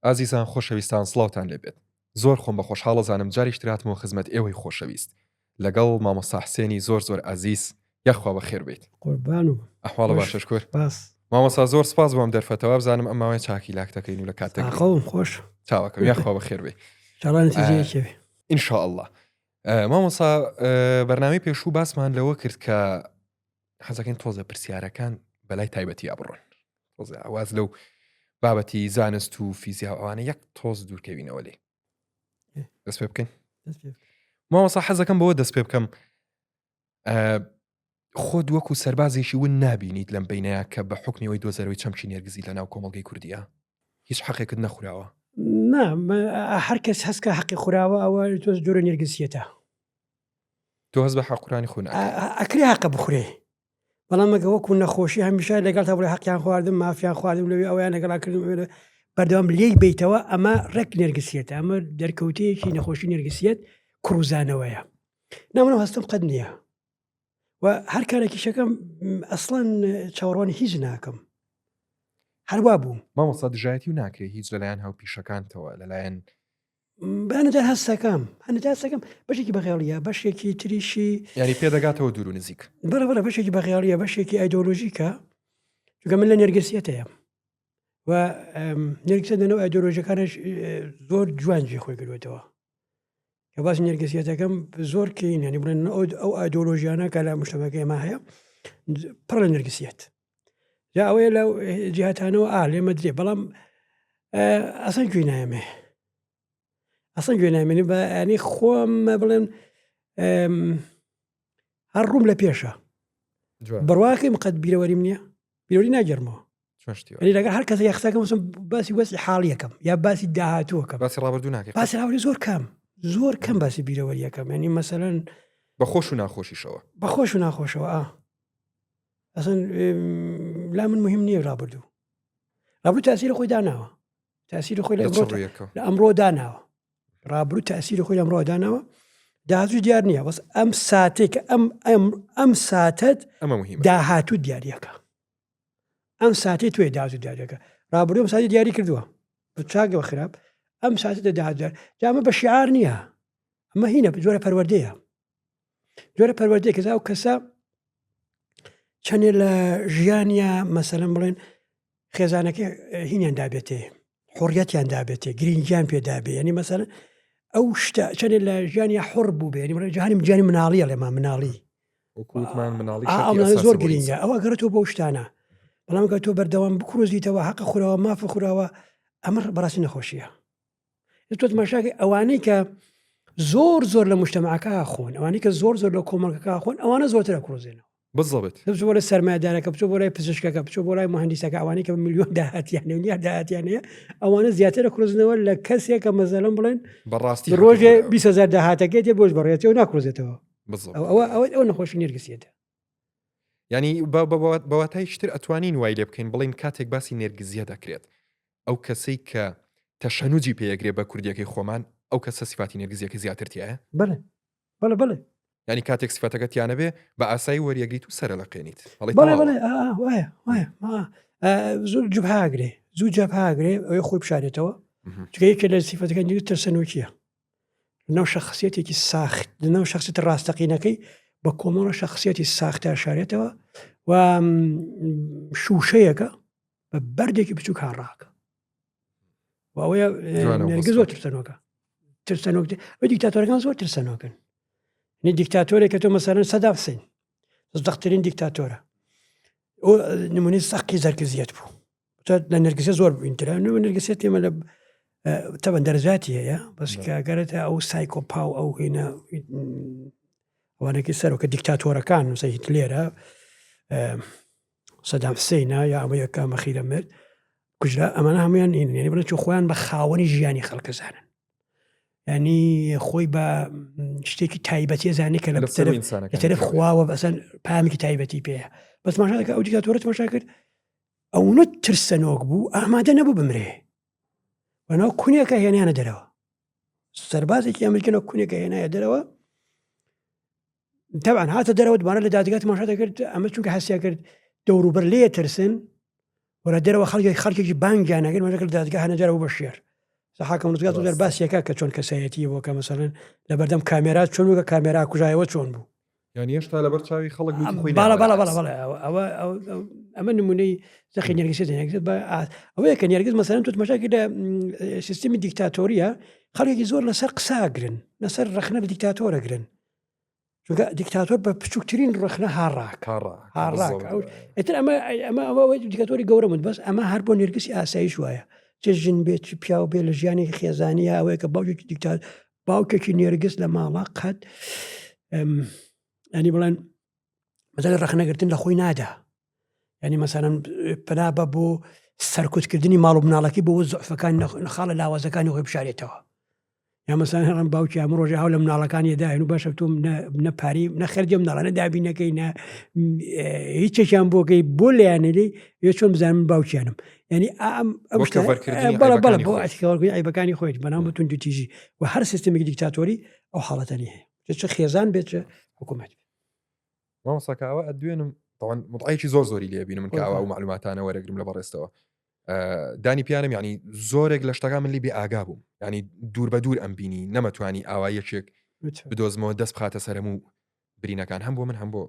ئازیزان خۆشەویستان سڵاوتان لێبێت. زۆر خۆم بە خۆشحاڵە زانم جاریش دراتمەوە خزمەت ئێوەی خۆشەویست لەگەڵ مامۆستا حسێنی زۆر عەزیز یەخوا بەخێر بێت. قوربان و ئەحواڵە باشە شکر. باس مامۆستا زۆر سپاس بۆم دەرفەتەوە بزانم ئەماوەی چاکی لاکتەکەین و لە کاتێک خۆم خۆش چاوەکەم یەخوا بەخێر بێ چاڵان نتیجەیەکێ ئینشاءالله. مامۆستا بەرنامەی پێشوو باسمان لەوە کرد کە حەزەکەین تۆزە پرسیارەکان بەلای تایبەتی ئابڕۆن تۆزە ئاواز لەو بابەتی زانست و فیزیا ئەوانە یەک تۆز دوورکەوینەوە لێ دەست پێ بکەین. مامۆستا حەزەکەم بەوە دەست پێ بکەم خۆت وەکو سەربازێکی ون نابینیت لەم بینەیە کە بە حکمیەوەی دۆزەرەوەی چەمکی نێرگزی لە ناو کۆمەڵگەی کوردیە هیچ حەقێکت نەخوراوە؟ نا هەر کەس هەستکە حەقی خوراوە ئەوە تۆز جۆرە نێرگسیەتە تۆ هەست بە حەقورانی خۆ ئەکری حەقە بخورێ بەڵام مەگە وەکو نەخۆشی هەمیشە لەگەڵ تا بڵێ حەقیان خواردم مافیان خواردم لەوێ ئەویان لەگەڵاکردن بەردەوام لێی بیتەوە ئەمە ڕێک نێرگسیەتە ئەمە دەرکەوتەیەکی نەخۆشی نێرگسیەت کوڕزانەوەیە نامەوە هەستم قەت نییە و هەر کارێکی شەکەم ئەسڵەن چاوەڕوانی هیچ ناکەم هەروە بووم مامۆستا دژایەتی و ناکرێ هیچ لەلایەن هاوپیشەکانتەوە لەلایەن بەنەجار هەستەکەم هەنەجارسەکەم بەشێکی بەغێڵیە بەشێکی تریشی یاری پێدەگاتەوە دوور و نزیک بەرەبەرە بەشێکی بەغێڵیە بەشێکی ئایدۆلۆژیکە چونکە من لە نێرگسیەتەیە و نێرگسە دەنەوە ئایدۆلۆژیەکانش زۆر جوانجی خۆی کردوێتەوە کە باسی نێرگسیەتەکەم زۆر کەین ینی بڵێن ئەو ئایدۆلۆژیانە کە لە مشتەمەکە ئێمە هەیە پڕ لە نێرگسیەت جا ئەوەیە لەو جیهاتانەوە لێمە درێ بەڵام ئەسەن گوێ نایەمێ ئەسەن گوێ نامێنی بە ینی خۆمە بڵێن هەر ڕووم لە پێشە بڕواکەی مقەت بیرەوەریم نییە بیرۆری ناگەرمەوە لەگەر هەر کەس یاخساکەم باسی وەسی حاڵیەکەم یا باسی داهاتووەکەم باسی ڕابردوو ناکەم باسی ڕابردوو زۆر کەم باسی بیرەوەریەکەم ینی مەسەلەن بەخۆش و ناخۆشیشەوە بەخۆش و ناخۆشەوە ئەسن لا من مهم نییە ڕابردوو تاسیری خۆی داناوە تاسیری خۆی لە ئەمڕۆ داناوە ڕابرو تاسیری خۆی ئەمڕۆ داناوە داهاتوو دیار نییە بەس ئەم ساتێک ئەم ساتت داهاتوو دیاریەکە ئەم ساتی توێ داهاتوو دیارەکە ڕابردوو ئەم ساتی دیاری کردووە چاکە بە خراپ ئەم ساتە داهاتوو جامە بە شیعار نییە ئەمە هینە جۆرە پەروەردەیە کە ئەو کەسە چەندێ لە ژیانیا مەسەلەن بڵێن خێزانەکە هینیان دابێتێ حڕەتیان دابێتێ گرنگیان پێدابێ ینی مەسەلەن ئەو شتە چەندێ لە ژیانی حڕ بوو بێ ینی جیهانی جانی مناڵیە لێمە مناڵی زۆر گرنگە ئەوە گەڕێتەوە بۆ شتانە بەڵام کە تۆ بەردەوام بکرۆزیتەوە حەقە خوراوە مافە خوراوە ئەمە بەڕاستی نەخۆشیە تۆ ماشاکە ئەوانەی کە زۆر لە مجتەمەعەکە خۆن ئەوانەی کە زۆر لە کۆمەڵگەکە خۆن ئەوانە زۆرترە کڕۆزێنەوە بزڵێت بۆ لە سەرمایه‌دارەکە بچۆ بۆ لای پزیشکەکە بچۆ بۆ لای مهندسەکە ئەوانەی کە میلیۆن داهاتیانەیە ئەوانە زیاترە کڕۆزنەوە لە کەسێکە مەزەلەن بڵێن بەڕاستی ڕۆژێ 20,000 داهاتەکەێت بۆش بەڕێتەوە ناکڕۆزێتەوە ئەوە نەخۆشی نێرگسیەتە ینی بەواتای شتر ئەتوانین وای لێ بکەین بڵین کاتێک باسی نێرگزیە دەکرێت ئەو کەسەی کە تەشەنوجی پێیەگرێ بە کوردیەکەی خۆمان ئەو کەسە سیفاتی نێرگزیەکە زیاترتیایە بەڵێ ینی کاتێک سیفەتەکەتیانە بێ بە ئاسایی وەریەگریت و سەرە لەقێنیت زۆر جوبهاگرێ زوو جەبهاگرێ ئەوەی خۆی بشارێتەوە چکە یەکێ لە سیفەتەکان دیگە ترسەنۆکیە لەناو شەخصیەتێکی ساخت لەناو شخصیت ڕاستەقینەکەی بە کۆمەڵە شخصیەتی ساختە شارێتەوە و شوشەیەەکە بە بەردێکی بچووک هاڕاکە ئەوەیە نێرگە زۆر ترسەنۆک دیکتاتۆرەکان زۆر ترسەنۆکن دیکتاتۆرێک کە تۆ مەسەرەن سەدام حوسێن دەخترین دیکتاتۆرە ئەو نمونەی سەقی زەرکزیەت بوو لە نەرگسە زۆر بووینترا نەرگسێت تێمە لە تەبەن دەرزاتی هەیە بەس کاگەرێتە ئەو سایکۆپاو ئەو هێنە ئەوانێکی سەرەوە کە دیکتاتۆرەکان نووسە هیتلێرە سەدام حوسێنە یا ئەمە یەکە مەخیرە مرد کوژرا ئەمانە هەمویان هینێنی بڵێن چۆ خۆیان بە خاوەنی ژیانی خەڵکەزانن ینی خۆی بە شتێکی تایبەتی زانانی کە لە تەرەف خواوە بەسەن پامێکی تایبەتی پێەیە بەس ماشاکە ئەو دیکتاتۆرە تەماشا کرد ئەوە ترسەنۆک بوو ئامادە نەبوو بمرێ بەناو کونێکە هێنیانە دەرەوە سەربازێکی ئەمریکەنە کونێکە هێنایە دەرەوە تەبعاً هاتە دەرەوە دوبارە لە دادگا تەماشا دەکرد ئەمە چونکە هەستیا کرد دەوروبەر لێ ترسن وەرە دەرەوە خەڵکێکی بانگیان نەکرد مەژە کرد دادگا هەنە دەرەوە بە شێر سەحاکەم ڕزگات زۆر باسیەکە کە چۆن کەسایەتی بۆ کە مەسەڵەن لە بەردەم کامێرات چۆن وکە کامێرا کوژایەوە چۆن بوو یعنی هێشتا لەبەر چاوی خەڵک ئەمە نمونەی زەخی نێرگسی ئەوەیە کە نێرگز مەسەلەن تۆ مەشاکی لە سیستمی دیکتاتۆریە خەڵێکی زۆر لەسەر قساگرن لەسەر ڕخنە لە دیکتاتۆرەگرن چونکە دیکتاتۆر بە بچووکترین ڕخنە هاڕاک ئەتر ئەمە دیکتاتۆری گەورە من بەس ئەمە هەر بۆ نێرگسی ئاسایش وایە چ ژن بێت چ پیاو بێ لە ژیانی خێزانیە ئەوەیە کە باوکێکی دیکتات باوکێکی نێرگس لە ماڵا قەت ینی بڵێن مەزای ڕخنەگرتن لە خۆی نادا ینی مەسەلەن پنابە بۆ سەرکوتکردنی ماڵ و مناڵەکەی بۆ زۆفەکان نەخاڵە لاوازەکانی خۆی بشارێتەوە یا مەسەلەن هەڕم باوکی ئەمە ڕۆژێ هاو لە مناڵەکانی داهێن و باشە تۆ نەپاری نەخەرجە مناڵانە دابینەکەی هیچێکیان بۆکەی بۆ لایەنەی یە چۆن بزانم باوکیانم ینی بۆ عیبەکانی خۆیت بەناو بتون دوتیژی و هەر سیستمی دیکتاتۆری ئەو حاڵەتەنی هەیە چ خێزان بێت حکوومەت مامۆستاکەوە ئەدوێنم مڵایکی زۆری لێبینم من کەوا و معلوماتانە وەرەگرم لە بەڕێستەوە دانی پیانم ینی زۆرێک لە شتەکان من لی بێ ئاگا بووم ینی دوور بە دوور ئەم بینی نەمەتوانی ئاوایەکێک بدۆزمەوە دەست بخاتە سەرم و برینەکان هەم بۆ من هەم بۆ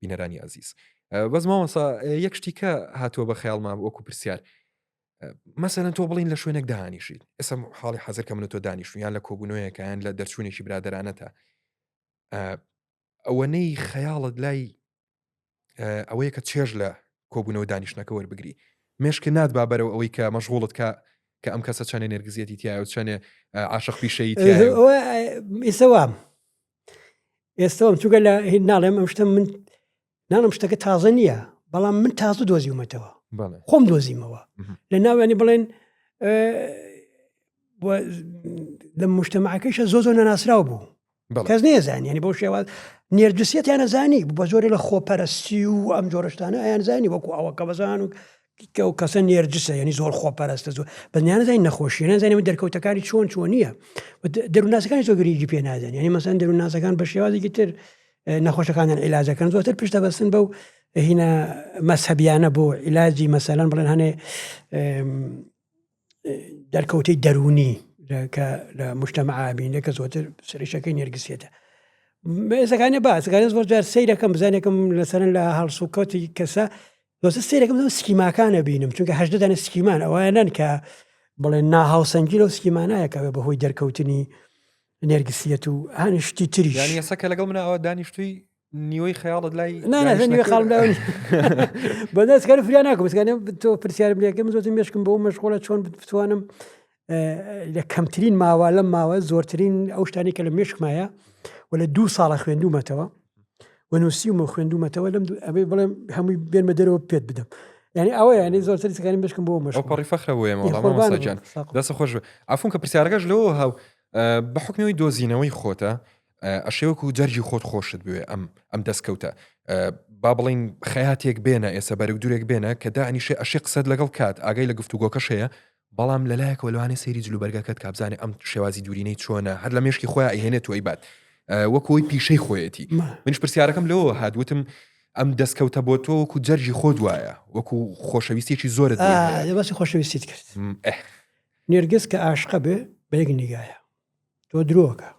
بینەرانی عزیز بەس مامۆستا یەک شتی کە هاتووە بە خەیاڵمان وەکو پرسیار مەسەلەن تۆ بڵین لە شوێنێک داهانیشیت ئێستا حاڵی حەزر کە من تۆ دانیشتویان لە کۆبوونەوەیەکیان لە دەرچوونێکی برادرانەتە ئەوەنەی خەیاڵت لای ئەوەیە کە چێژ لە کۆبوونەوە دانیشتنەکە وەربگری مێشکە نات بابەرەوە ئەوەی کە مەشغوڵت کە ئەم کەسە چەنێ نێرگزیەتی تایە و چەنێ عاشق پیشەیی ئێستاوام چووکە لە هین ناڵێم ئەم شتە من نانم شتەکە تازە نییە بەڵام من تازە دۆزیومەتەوە خۆم دۆزیمەوە لە ناوێنی بڵێن لە مشتەمەعەکەیشە زۆر نەناسرااو بوو کەس نێزانانی ینی بۆ شێوات نێرجسیەت یانە زانی بە زۆری لە خۆپەرستی و ئەم جۆرەشتانە ئەیان زانی وەکو ئەوە کە بەزان و کەسە نێرجسە ینی زۆر خۆپەرستە زۆر بەنیانە زانی نەخۆشیە نازانانی دەرکەوتەکانی چۆن نییە دەروناسەکانی زۆگریجی پێ نازانانی ینی مەسەن دەروناسەکان بە شێوازێکی تر نەخۆشەکانیان عیلاجەکەن زۆرتر پشتە بەستن بەو هینە مەسەبیانە بۆ عیلاجی مەسەلەن بڵێن هەنێ دەرکەوتەی دەرونی کە لە مشتەمەعابینە کە زۆرتر سریشەکەی نێرگسیێتە ئێسەکانی باسەکانی زۆر جار سیرەکەم بزانێکم لەسەرن لە هەڵسوکەوتی کەسە دۆسە سیرەکەم سکیماکانە بینم چونکە هەژدەدانە سکیمان ئەوانەن کە بڵێن ناهاوسەنگی لەو سکیمانایەکەوێ بەهۆی دەرکەوتنی نێرگسیەت و هەنشتی تریش یاسەکە لەگەڵ منە ئەوە دانیشتوی نیوەی خەیاڵت لای نیوە خاڵداونی بەدەستکار فریا ناکەم بسکانێ تۆ پرسیارم لێکەم زۆتم مێشکم بۆ مەشغوڵە چۆن بتوانم لە کەمترین ماوە لەم ماوە زۆرترین ئەو شتانی کە لە مێشکمایە و لە 2 ساڵە خوێندومەتەوە وەنووسیمە خوێندومەتەوە لەم ئەبێ بڵێم هەمووی بێنمە دەرەوە پێت بدەم ینی ئەوە ینی زۆرتری سەکانی مێشکم بۆ مەشقڕی فەخرەوەیە ماڵامەساجان دەستە خۆش ئافون کە پرسیارەکەش لەوە هاو بە حکمەوەی دۆزینەوەی خۆتە ئەشێوەکو جەرجی خۆت خۆشت بوێ ئەم دەستکەوتە با بڵین خەیاتێک بێنە ئێستا بەرەو دوورێک بێنە کە دانیشێ ئەشی قسەت لەگەڵ کات ئاگەی لە گفتوگۆکەش هەیە بەڵام لەلایەکەوە لەوانێ سەیری جلوبەرگەکەت کابزانێ ئەم شێوازی دوورینەی چۆنە هەر لە مێشکی خۆیان ئەیهێنێت و ئەیبات وەکۆی پیشەی خۆیەتی منش پرسیارەکەم لەوە هادوتم ئەم دەستکەوتە بۆ تۆ وەکو جەرجی خۆ دوایە وەکو خۆشەویستێکی زۆرت باسی خۆشەویستیت کرد نێرگس کە عاشقە بێ بەیەک نیگایە تۆ درۆکە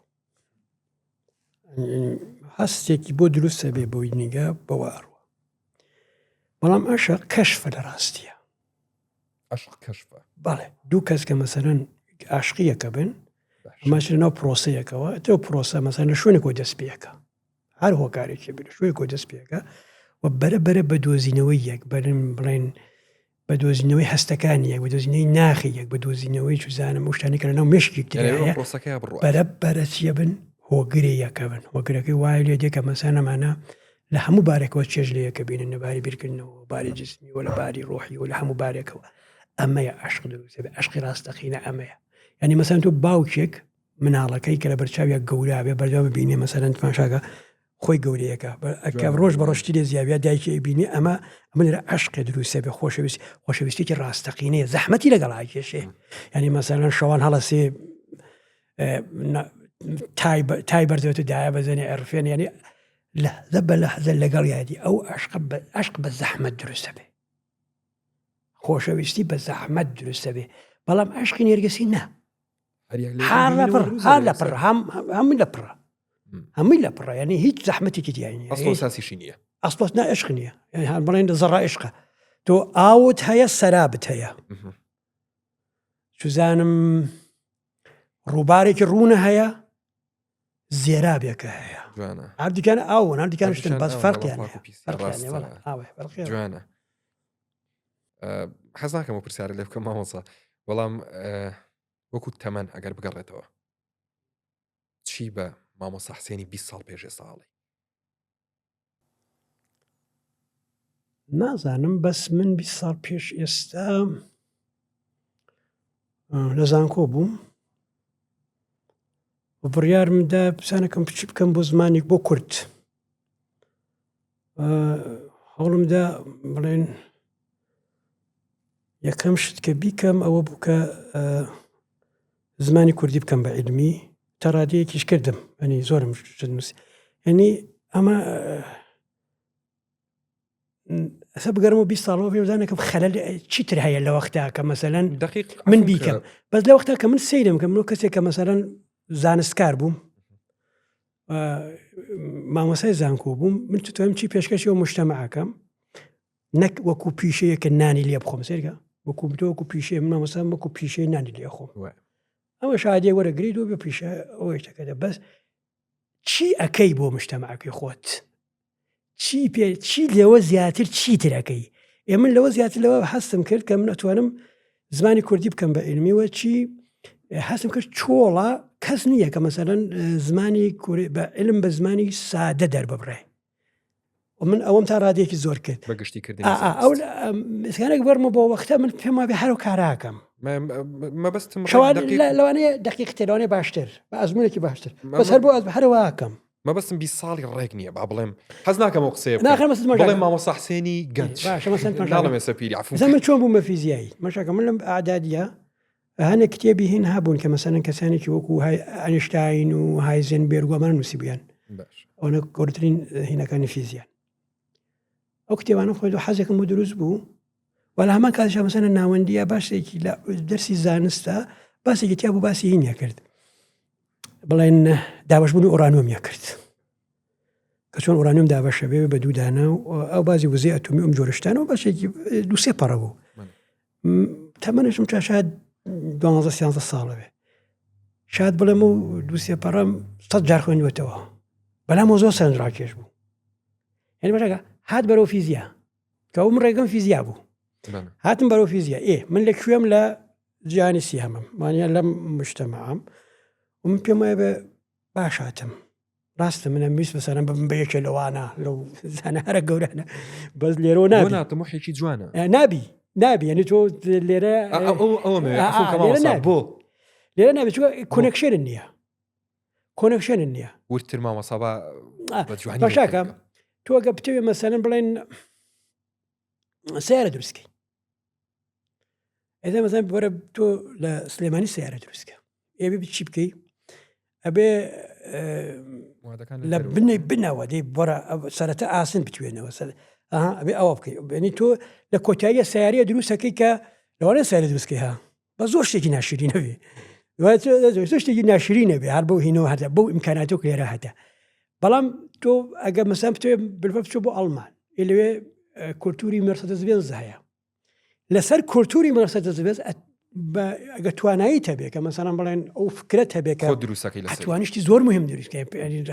هەستێکی بۆ دروستە بێ بۆی نیگا بەواڕوە بەڵام ئەشە کەشفە لە ڕاستیە کەشفە بەڵێ دوو کەس کە مەسەرەن عاشقیەکە بن ماشرە ناو پرۆسەیەکەوە تۆ پرۆسە مەسەن لە شوێنێک کۆ دەست پێەکە هەر هۆکارێکی بن شوێ کۆ دەست پێەکە و بەرە بە دۆزینەوەی یەک بڵێن بە دۆزینەوەی هەستەکانی یەک بە دۆزینەوەی ناخی یەک بە دۆزینەوەی چزانم شتانی کە لەناو مشکی بەرە چیە بن هۆگرێ یەکە بن هۆگرەکەی وای لێ دێکە مەسانەمانە لە هەموو بارێکەوە چێژ لە یەکە بینن نەباری بیرکردنەوە باری جسمی و لە باری ڕۆحی و لە هەموو بارێکەوە ئەمەیە عاشق دروستە بێ عاشقی ڕاستەقینە ئەمەیە ینی مەسەن تۆ باوکێک مناڵەکەی کە لە بەرچاویە گەورابێ بەردەوام ببینێ مەسەرەن فانشاکە خۆی گەورەیەکە ئەکە ڕۆژ بە ڕۆشتی لێ زیاویە دایکی بینی ئەمە لە عاشقی دروستە بێ خۆشەویستێکی ڕاستەقینەیە زەحمەتی لەگەڵ کێشێ ینی مەسەرەن شەوان هەڵەسێ تای بەردەوێتە دایە بەزێنێ عرفێن ینی لەحزە بە لەحزە لەگەڵ یادی ئەو عاشق بە زەحمەت دروستە بێ خۆشەویستی بە زەحمەت دروستە بێ بەڵام عاشقی نێرگسی نا هلا برا هم لا برا يعني هيك زحمتك يعني أصله أساسي شينية أصلنا إشخنية يعني هالمرين زراء إشقة تو آوت هيا السرابت هيا شو زانم روبارك الرونة هيا زيرابيك هيا جوانا عبدي كان عبدي كان شتن بس فرق يعني فرق جوانا حەزناکەم و پرسیارە لێ بکەم مامۆستا بەڵام وەکو تەمەن ئەگەر بگەڕێتەوە چی بە مامۆستا حسێنی 20 ساڵ پێش ئێستاڵی نازانم بەس من 20 ساڵ پێش ئێستا لە زانکۆ بووم بڕیارمدا بزانەکەم بچی بکەم بۆ زمانێک بۆ کورد هەوڵمدا بڵێن یەکەم شت کە بیکەم ئەوە بوو کە زمانی کوردی بکەم بە علمی تا ڕادیەکیش کردم ئەنی زۆرم نووسی ینی ئەمە ئەسە بگەرمەوە 20 ساڵەوە پێ بزانەکەم خەلەل چیتر هەیە لە وەختا کە مەسەلەن من بیکەم بەس لە وەختا کە من سەیرم کەم منەوە کەسێک کە مەسەلەن زانستکار بووم مامۆسای زانکۆ بووم من توانم چی پێشکەشی و مجتەمەعەکەم نەک وەکو پیشەیە کە نانی لێ بخۆم سێرگە وەکو پیشەیە من مامۆستام وەکو پیشەی نانی لێ خۆم ئەوە شادێ وەرەگریت و بە پیشە ئەوەی شتەکەدا بەس چی ئەەکەی بۆ مجتەمەعەکەی خۆت چی لەوە زیاتر چیتر ئەەکەی من لەوە زیاتر لەوە هەستم کرد کە من ئەتوانم زمانی کوردی بکەم بە علمیوە چی هەستم کرد چۆڵە کەس نییە کە مەسەلەن زمانی بە علم بە زمانی سادە دەرببڕێ من ئەوەم تا ڕادێکی زۆر کرد بەگشتی کردن ئەو سکانێک بەرمە بۆ وەختە من پێم وابێ هەرو کاراکەم مەبەستم لەوانەیە دقیقترەوانێ باشتر بە ئەزمونێکی باشتر بەس هەر بۆ هەروواکەم مەبەستم 20 ساڵی ڕێک نییە با بڵێم حەز ناکەم ئەو قسەیە بڵێم مامۆستا حسێنی گەنج ناڵێم سەپیری من چۆن بوومە فیزیایی مەشاکە من لەم ئاعدادیە هەنێک کتێبی هین هەبوون کە مەسەلەن کەسانێکی وەکو ئاینشتاین و هایزنبێرگ و ئەمانە نووسیبوویان ئەوە گەورەترین هینەکانی فیزیان ئەو کتێبانە خۆی حەزێکم بۆ دروست بوو وەلا هەمان کاتیشا مەسەلەن ناوەندیە باشێکی لە دەرسی زانستە باسێکی تیا بوو باسی هینیا کرد بڵێن دابەشبوونی ئۆرانۆمیا کرد کە چۆن ئۆرانۆم دابەشە بێ بە دوودانە و ئەو بازی وزەی ئەتۆمی ئەم جۆرەشتانەوە باشێکی دووسێ پەڕە بوو تەمەنشم تا شاید 12 ساڵە بێ شاید بڵێم و دووسێ پەڕەم 100 جار خوێندوێتەوە بەلامەوە زۆر سەرنجڕاکێش بوو یعنی باشەکە هات بەرەو فیزیا کە ئەو من ڕێگەم فیزیا بوو هاتم بەرەو فیزیا من لە کوێم لە جیهانی سیهەمم وانە لەم مجتەمەعام و من پێم وایە بە باش هاتم ڕاستە منە ویست بەسەرم بم بە یەکێ لەوانە لەو زانارە گەورانە بەس لێرەوە ناتەمەحێکی جوانە نابی یعنی تۆ لێرە بۆ لێرە نابێت کۆنێکشنن نییە ورتر مامۆستا باشاکەم تۆ ئەگە بتەوێ مەسەلەن بڵێن سیارە دروستکەی ئێدە مەزان وەرە تۆ لە سلێمانی سیارە دروستکە ئێبێ چی بکەی ئەبێ لە بنەوە دەی بۆرە سەرەتا ئاسن بتوێنەوە ئەبێ ئەوە بکەی بێنی تۆ لە کۆتاییە سیارەیە دروستەکەی کە لەوانەیە سیارە دروستکەی بە زۆر شتێکی ناشرین نەبێ شتێکی ناشرین نەبێ هەر بەو هینەوە هەتا بەو ئیمکاناتۆ لێرە هەتا بەڵام تۆ ئەگە مەسان بتوێ بلفە بچۆ بۆ ئەڵمان لەوێ کولتوری مرسەدس بێنز هەیە لەسەر کولتوری مرسەدس بێز ئەگە توانایی هەبێ کە مەسەڵەن بڵێن ئەو فکرەت هەبێ کە ئەتوانیشتی زۆر مهم دروستکە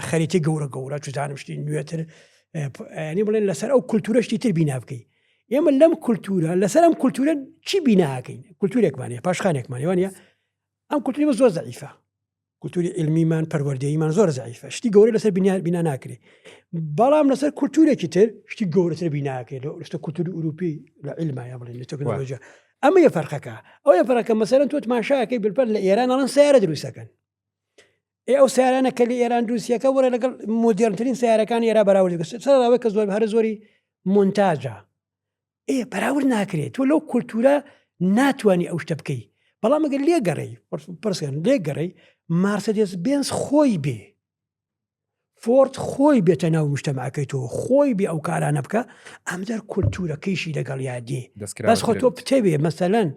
خەریتی گەورە چزانمشتی نوێتر ینی بڵێن لەسەر ئەو کولتورەشتی تر بینا بکەی ئێمە لەم کولتورە لەسەر ئەم کولتورە چی بیناکەین کولتورێکمانەیە پاشخانێکمانێوانە ئەم کولتوری زۆر زەعیفە کولتوری علمیمان پەروەردەییمان زۆر زەعیفە شتی گەورە لەسەر بینا ناکرێ بەڵام لەسەر کولتورێکی تر شتی گەورەتر بیناکرێت لەستە کولتوری ئوروپی لە علمایە بڵێن لە تەکنۆلۆژیا ئەمە یە فەرقەکە ئەو یە فەرقەکە مەسەلەن تۆ تماشاکەی بلپەر لە ئێران ئەڵەن سیارە دروستەکەن ئەو سیارانە کە لە ئێران دروستیەکە وەرە لەگەڵ مۆدێرنترین سیارەکان ئێرا بەراورد سەراوەی کە زۆر هەر زۆری مۆنتاژە بەراورد ناکرێت تۆ لەو کولتورە ناتوانانی ئەو شتە بکەی بەڵام ئەگەر لێگەڕی پرسیان لێگەڕی مارسەدس بێنز خۆی بێ فۆرت خۆی بێتە ناو مجتەمەعەکەی تۆ خۆی بێ ئەو کارانە بکە ئەمجار کولتورەکەیشی لەگەڵ یادێ بەس خۆ تۆ بتەوێ مەسەلەن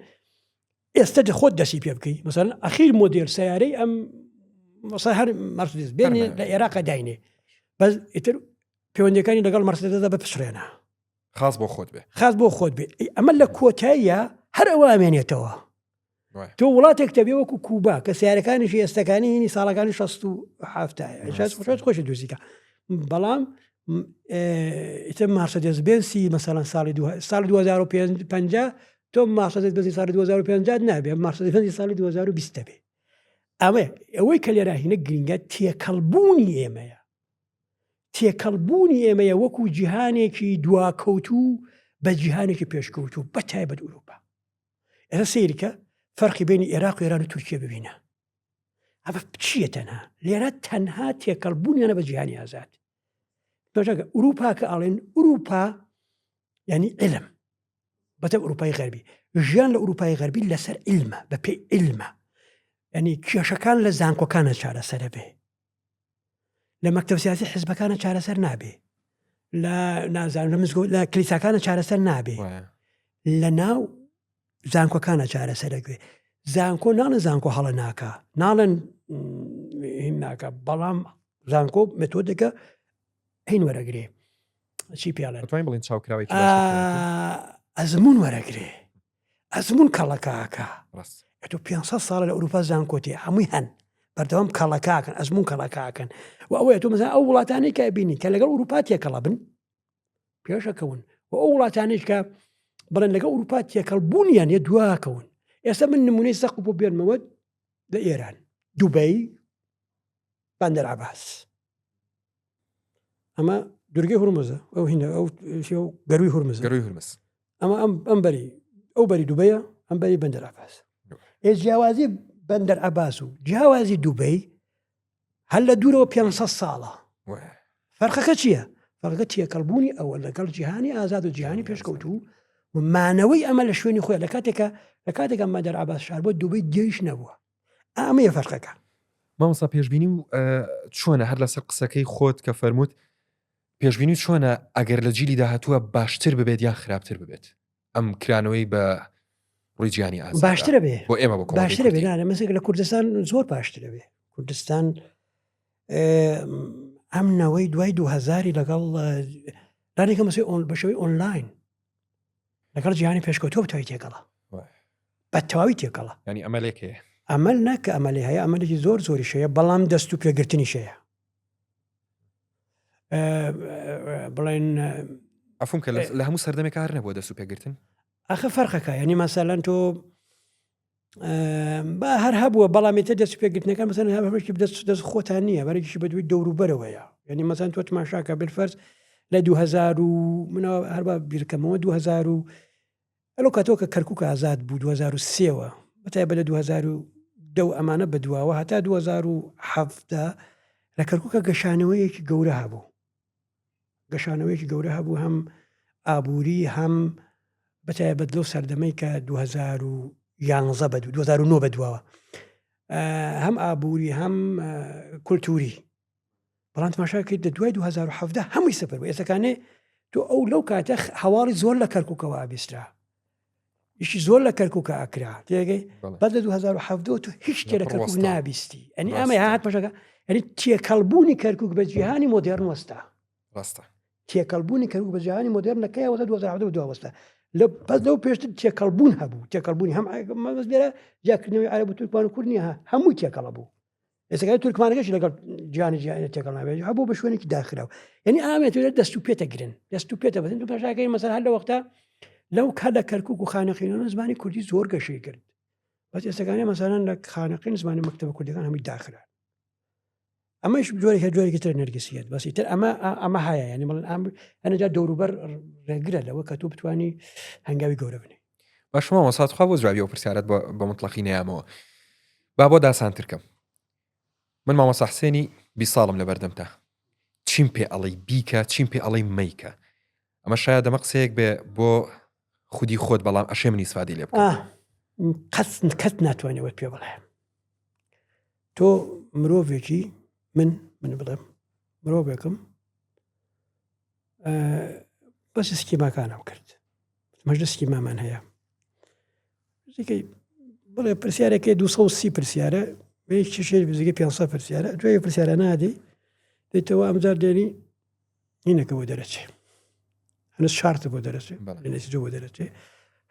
ئێستا خۆت دەسی پێ بکەی مثلا ئەخیر مۆدێل سیارەی ئەم هەر مەرسیدس بێنێ لە عێراق داینێ بەس ئیتر پەیوەندیەکانی لەگەڵ مەرسیدسدا بپشڕێنە خاص بۆ خۆت بێ خۆت بێ ئەمە لە کۆتاییە هەر ئەوە ئەمێنێتەوە تۆ وڵاتێک تەبێ وەکو کوبا کە سیارەکانیشی ئێستەکانی هینی ساڵەکانی 1970 خۆشی دووسیکە بەڵام ئیتر مارسیدس بێنسی مەسەڵەن ساڵی 2050 تۆ مارسیدس بێنسی ساڵی 2050 نابێ مارسیدس بێنسی ساڵی 2020 بێ ئەوەی کە لێرە هینە گرنگە تێکەڵبوونی ئێمەیە ئێمەیە وەکو جیهانێکی دواکەوتوو بە جیهانێکی پێشکەوتوو بە تایبەت ئوروپا ئێستا سەیریکە فەرقی بینی عێراق و ئێران و تورکیە ببینە ئەمە چییە لێرە تەنها تێکەڵبوونیانە بە جیهانی ئازاد ئوروپا کە ئاڵێن ئوروپا یعنی علم بەتە ئوروپای غەربی ژیان لە ئوروپای غەربی لەسەر علمە بە پێی علمە ینی کێشەکان لە زانکۆکانە چارەسەرە بێ لە مەکتەب سیاسی حیزبەکانە چارەسەر نابێ لە کلیساکانە چارەسەر نابێ لە ناو زانکۆکانە چارەسەرەگوێ زانکۆ ناڵە زانکۆ هەڵە ناکە ناڵەن هیم ناکە بەڵام زانکۆ متۆدەکە هین وەرەگرێ چی پیاڵێن بڵین چاوکراوی ئەزمون وەرەگرێ ئەزمون کەڵەکەکە تۆ 500 ساڵە لە ئەوروپا زانکۆتی هەمووی هەن بەردەوام کەڵەکەکەن ئەزمون کەڵەکەکەن و ئەوەیە تۆ مەزان ئەو وڵاتانەی کە بینی کە لەگەڵ ئەوروپا تێکەڵە بن پێشەکەون و ئەو وڵاتانێک کە بڵێن لەگەڵ ئەوروپا تێکەڵبوونیان یە دواکەون ئێستا من نمونەی سەق بۆ بێنمەوە لە ئێران دوبەی بەندەر عەباس ئەمە دورگەی هورمزە ئەو هینە ئەو گەروی هورمز ئەمە ئەم بەری ئەو بەری دوبەیە ئەم بەری بەندەر عەباس جیاوازی بەندەر عەباس و جیاوازی دوبەی هەر لە دوورەوە 500 ساڵە فەرقەکە چییە؟ فەرقەکە تێکەڵبوونی ئەوە لەگەڵ جیهانی ئازاد و جیهانی پێشکەوتوو و مانەوەی ئەمە لە شوێنی خۆی لە کاتێکە بەندەر عەباس شار بۆ دوبەی گەیشت نەبووە ئەمەیە فەرقەکە مامۆستا پێشبینی و چۆنە هەر لەسەر قسەکەی خۆت کە فەرمووت پێشبینی چۆنە ئەگەر لە جیلی داهاتووە باشتر ببێت یان خراپتر ببێت ئەم کرانەوەی بە ڕووی جیهانی ئازاد باشترە بێ بۆ ئێمە بۆ باشترە بێ مەسێک لە کوردستان زۆر باشترە بێ کوردستان ئەم نەوەی دوای 2000 لەگەڵ دانێکە مەسێ بەشەوەی ئۆنلاین لەگەڵ جیهانی پێشکەوتووە بەتەواوی تێکەڵە بە تەواوی تێکەڵە ینی ئەمەلێکەیە ئەمەل ناکە ئەمەلی هەیە ئەمەلێکی زۆری شەیە بەڵام دەست و پێگرتنی شەیە بڵێن ئەفم کە لە هەموو سەردەمێک کار نەبووە دەست و پێگرتن ئەخە فەرقەکە ینی مەسەلەن تۆ با هەر هەبووە بەڵامێتە دەست پێگرتنەکە مەسەن هەبێکی دەست خۆتان نییە بەرەێکی بەدوی دەوروبەرەوەیە ینی مەسەن تۆ تماشاکە بالفەرز لە 2000 منەوە هەربا بیرکەمەوە 2000 ئەلۆ کاتۆ کە کەرکووکە ئازاد بوو 2003ەوە بەتایبە لە 2002 ئەمانە بەدواوە هەتا 2007 لە کەرکووکە گەشانەوەیەکی گەورە هەبوو هەم ئابووری هەم بەتایبەت لەو سەردەمەی کە 2011 بە 2009 بەدواوە هەم ئابووری هەم کولتوری بەڵام تماشاکەیت لە دوای 2017 هەمووی سەپەر بوو ئێستەکانێ تۆ ئەو لەو کاتە هەواڵی زۆر لە کەرکووکەوە ئابیسترا ئیشی زۆر لە کەرکووکە ئەکرا تێگەی بەس لە 2017 تۆ هیچ شتێ لە کەرکووک نابیستی ئەنی ئەمە هات مەشەکە ینی تێکەڵبوونی کەرکووک بە جیهانی مۆدێرن وەستا تێکەڵبوونی کەرکووک بە جیهانی مۆدێرنەکەیەوە 2017 وەستا بەس لەو پێشتر تێکەڵبوون هەبوو تێکەڵبوونی هەم لێرە جاکردنەوەی عەرەب و تورکمان و کورد نییە هەمووی تێکەڵە بوو ئێستاکە تورکمانەکەشی لەگەڵ جیهانی تێکەڵ نابێت هەبوو بە شوێنێکی داخراوە ینی ئامێت دەست و پێتە گرن دەست و پێتە بەزن پێشاکەی مەسەر هەر لە وەختا لەو کات لە کەرکووک و خانەقینەوە زمانی کوردی زۆر گەشەی کرد بەس ئێستاکانێ مەسەلەن لە خانەقین زمانی مەکتەبە کوردەکان هەمووی داخرا ئەمەش جۆرێکی تر نەرگسیەت بەسی تر ئەمە هەیە ینی بڵێن ئەنەجا دەوروبەر ڕێگرە لەوە کە تۆ بتوانی هەنگاوی گەورە بنی باشمە وەساتخوا بۆ جوابی ئەو پرسیارەت بە مطلقی نەیامەوە با بۆ داسانترکەم من مامۆستا حسێنی 20 ساڵم لە بەردەمتە چیم پێ ئەڵی بیکە چیم پێ ئەڵی مەیکە ئەمە شاید دەمە قسەیەک بێ بۆ خودی خۆت بەڵام ئەشێ منی سوادی لێ بکەم کەس ناتوانێت پێ بڵێ تۆ مرۆڤێکی من بڵێم مرۆڤێکم بەس سکیماکانم کرد مەژدە سکیمامان هەیە بڵێ پرسیارێکی 230 پرسیارە شێ بزگی 500 پرسیارە دوێ پرسیارە نادی دێتەوە ئەمجار دێنی هینەکە بۆ دەرەچێ هەنس شارتە بۆ دەرەچێ لە نسیجە بۆ دەرەچێ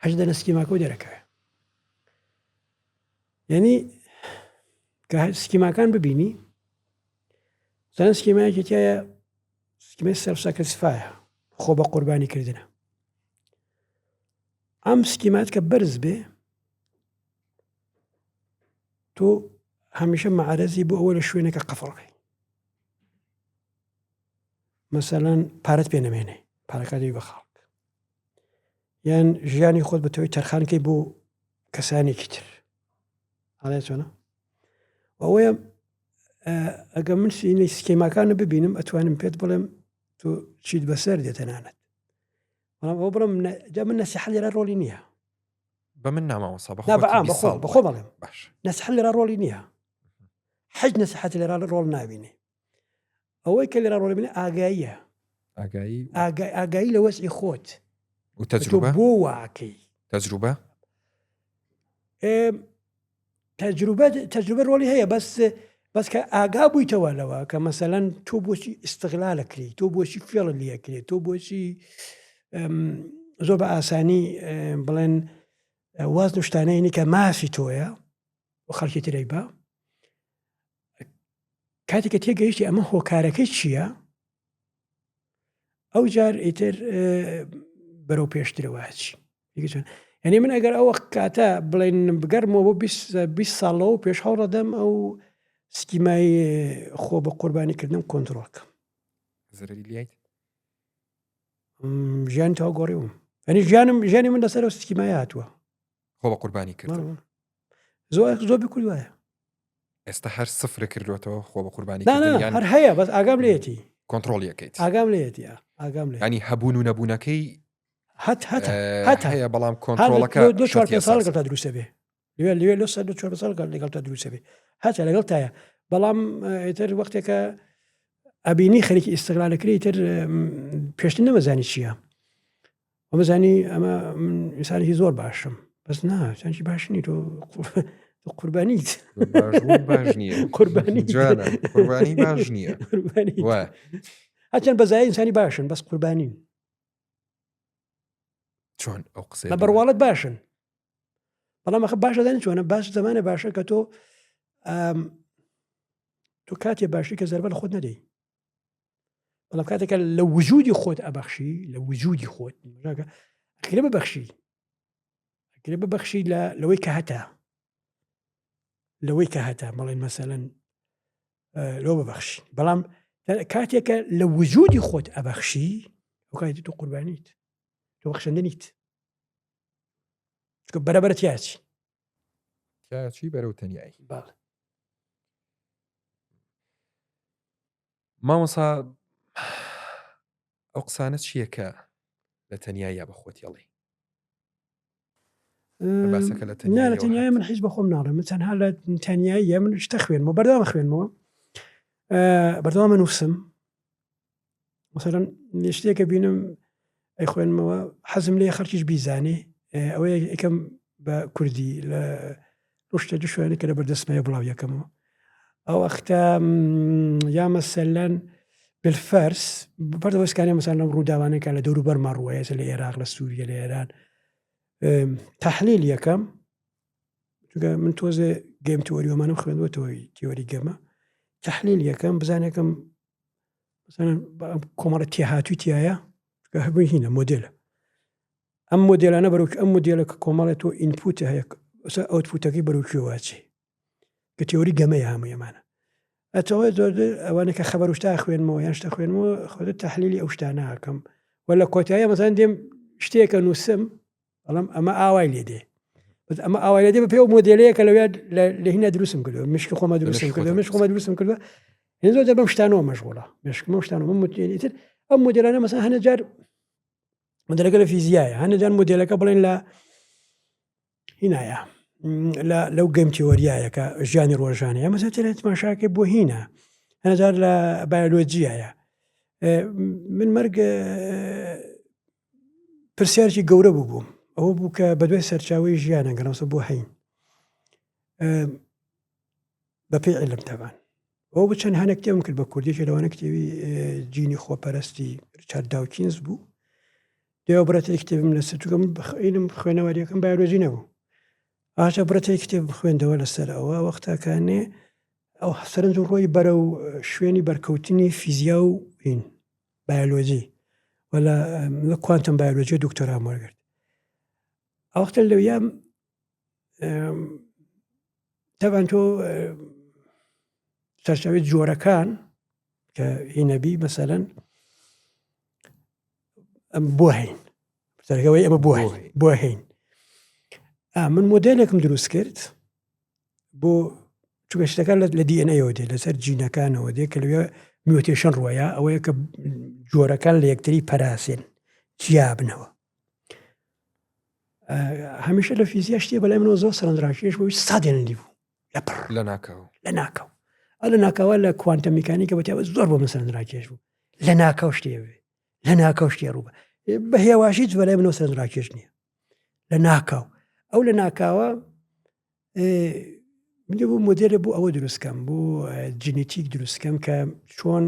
هەش دەنەسکی ماکە دەرەکەوێ یعنی کە سکیماکان ببینی زانست سکیمایەکی تایە سکیمای سەرسەکە سفایە خۆ بە قوربانی کردنە ئەم سکیمات کە بەرز بێ تۆ هەمیشە مەعارەزی بۆ ئەوە لە شوێنەکە قەفڵڕی مەسەلەن پارەت پێ نەمێنێ پارەکەی بە خەڵک یان ژیانی خۆت بەتەوەی تەرخانکەی بۆ کەسانێکی تر ئاڵێ چۆنە ئەوەیە ئەگە من سینەی سکیماکانە ببینم ئەتوانم پێت بڵێم تۆ چیت بەسەر دێتەنانەت بەڵام ئەو بڵم جا من نەسیحە لێرە ڕۆلی نییە بە من ناماوەسا بەخۆ بەڵێم نەسیحە لێرە ڕۆلی نییە حەج نەسیحەت لێرە ڕۆڵ نابینێ ئەوەی کە لێرە ڕۆڵ بینێ ئاگاییە ئاگایی لە وەسعی خۆت و تەجروبە بۆ واکەی تەجروبە ڕۆلی هەیە بەس کە ئاگا بوویتەوە لەوە کە مەسەلەن تۆ بۆچی ئیستغلالەکری تۆ بۆچی فێڵ لەکرێت تۆ بۆچی زۆر بە ئاسانی بڵێن واز شتانەیەنی کە مافی تۆیە و خەڵکی ترەی بە کاتێککە تێگەیشتی ئەمە هۆکارەکەی چییە ئەو جار ئیتر بەرەو پێشترەوە چی یعنی من ئەگەر ئەوە کاتە بڵێن بگەرمەوە 20 ساڵەوە پێش هەوڕەدەم ئەو سکیمای خۆ بە قوربانیکردنم کۆنتڕۆڵکە ژیان تا گۆڕیوم ئەنی ژیانی من لەسەر سکیمای هاتووە خۆ بە قوربانی کرد زۆر بکوی وایە ئێستا هەر سفر کردوێتەوە خۆ بە قوربانی هەر هەیە بەس ئاگام لێتی کۆنتڕۆڵیەکەیت ئاگام لێتی ئاگام لێ ینی هەبوون و نەبوونەکەی هەت هەیە بەڵام کۆنتڕۆڵەکە 4 ساڵ تا دروستە بێ لێ لە 4 ساڵ لەگەڵ تا دروستە بێ هەچە لەگەڵ تایە بەڵام ئیتر وەختێکە ئەبینی خەریکی ئیستغلالەکری تر پێشتر نەمەزانی چییە وەمەزانی ئەمە ئینسانێکی زۆر باشم بەس ناچی باش نی تۆ قوربانیت باش نییە قوربانی باش نییە هەچەند بەزای ئینسانی باشن بەس قوربانین چۆن ئەو قسە لە بەرواڵت باشن بەڵام ئەخە باشە دانی چۆنە باش زمانە باشە کە تۆ کاتێ باشی کە زەربە لە خۆت نەدەی بەڵام کاتێکە لە وجودی خۆت ئەبەخشی لە وجودی خۆت ئەکرێ ببەخشی لەوەی کە هەتا بەڵێن مەسەلەن لەوە ببەخشی بەڵام کاتێکە لە وجودی خۆت ئەبەخشی ئەو کاتی تۆ قوربانیت تۆ بەخشەندە نیت بەرەبەرە تیاچی بەرەو تەنیایی مامۆسا ئەو قسانە چییە کە لە تەنیاییە بە خۆت یاڵی لە تەنیایی من حیز بە خۆم ناڵێ من چەندها لە تەنیاییە من شتە خوێنمەوە بەردەوام خوێنمەوە بەردەوام نووسم مەسەلەن شتێکە بینم ئەی خوێنمەوە حەزم لێ خەڵکیش بیزانێ ئەوەیە یەکەم بە کوردی لە ڕشتە دو شوێنە کە لە بەردەستمەیە بڵاو یەکەمەوە ئەو ئەختە یا مەسەلەن بالفەرس بەردەوەستکانی مەسەلەن لەم ڕووداوانێکە لە دەوروبەرمان ڕوایە لە عێراق لە سووریا لە ئێران تەحلیل یەکەم من تۆزێ گەیم تیۆریۆمانم خوێندوەتەوەی تیۆری گەمە تەحلیل یەکەم بزانێکم کۆمەڵە تێهاتووی تایە هەبووی هینە مۆدلە ئەم مۆدلانە بەرەو ئەم مۆدلە کە کۆمەڵێت تۆ ئینپوتە هەیە ئەوتپوتەکەی بەرەوکوێواچی کە تیۆری گەمەیە هەموو ئەمانە ئەتەوە زۆر ئەوانە کە خەبەر شتا خوێنمەوە یان شتە خوێنمەوە خۆدە تەحلیلی ئەو شتانە ئەکەم وە لە کۆتاییە مەزان دێم شتێکە نووسم بەڵام ئەمە ئاوای لێ دێ ئەمە ئاوای لێ دێ بە پێ مۆدلەیە کە لەوێ لە هینە دروستم کردو مشکی خۆمە دروستم کردو مش خۆمە دروستم کردوە هێن زۆر بەم شتانەوە مەشغوڵە مشکمە شتانەوە متێنیتر ئەم مۆدلانە مەسەن هەنە جار مۆدلەکە لە فیزیایە هەنە جار مۆدلەکە بڵێن لە هینایە لەو گەم تیۆریایە کە ژیانی ڕۆژانەیە مەسەلەن تماشاکە بۆ هینە هەنە جار لە بایۆلۆجیایە من مەرگ پرسیارکی گەورە بووم ئەوە بوو کە بەدوای سەرچاوی ژیانە گەڵەمسە بۆ هەین بەپێی علم تابان ئەو بچەند هەنە کتێبم کرد بە کوردیش لەوانە کتێبی جینی خۆپەرستی ریچارد داوکینز بوو دێوە بڕەتی کتێبم لەسەر چووکەم علم خوێنەوەریەکەم بایۆلۆژی نەبوو ئاچە بڕەتی کتێب بخوێندەوە لەسەر ئەوە وەختاکانێ ئەو سەرنج و ڕۆی بەرە و شوێنی بەرکەوتنی فیزیا و این بایۆلۆژی ولا لە کوانتم بایۆلۆژی دکتۆرام وەرگرت ئەوەختە لەویا تەبان تۆ سەرچاوی جۆرەکان کە هینەبی مەسەلەن بۆ هەین سەرەوەی ئەمە بۆ هەین من مۆدلێکم دروست کرد بۆ چونکە شتەکان لە دیئنەیەوە دێ لەسەر جینەکانەوە دێ کە لەوێ میوتێشن ڕوایە ئەوەیە کە جۆرەکان لە یەکتری پەراسێن جیابنەوە هەمیشە لە فیزیا شتێ بەلای منەوە زۆر سەرنجڕاکێش بۆی سادێنلی بوو لە ناکەوە لە ناکەوە لە کوانتە میکانیکە بەتیاوە زۆر بۆ من سەرنجڕاکێش بوو لە ناکەو شتێوێ لە ناکەو شتێ ڕووبە بە هێواشیت بەلای منەوە سەرنجڕاکێش نییە لە ناکاو ئەو لە ناکاوە منێ بوو مۆدێلە بوو ئەوە دروستکەم بۆ جینێتیک دروستکەم کە چۆن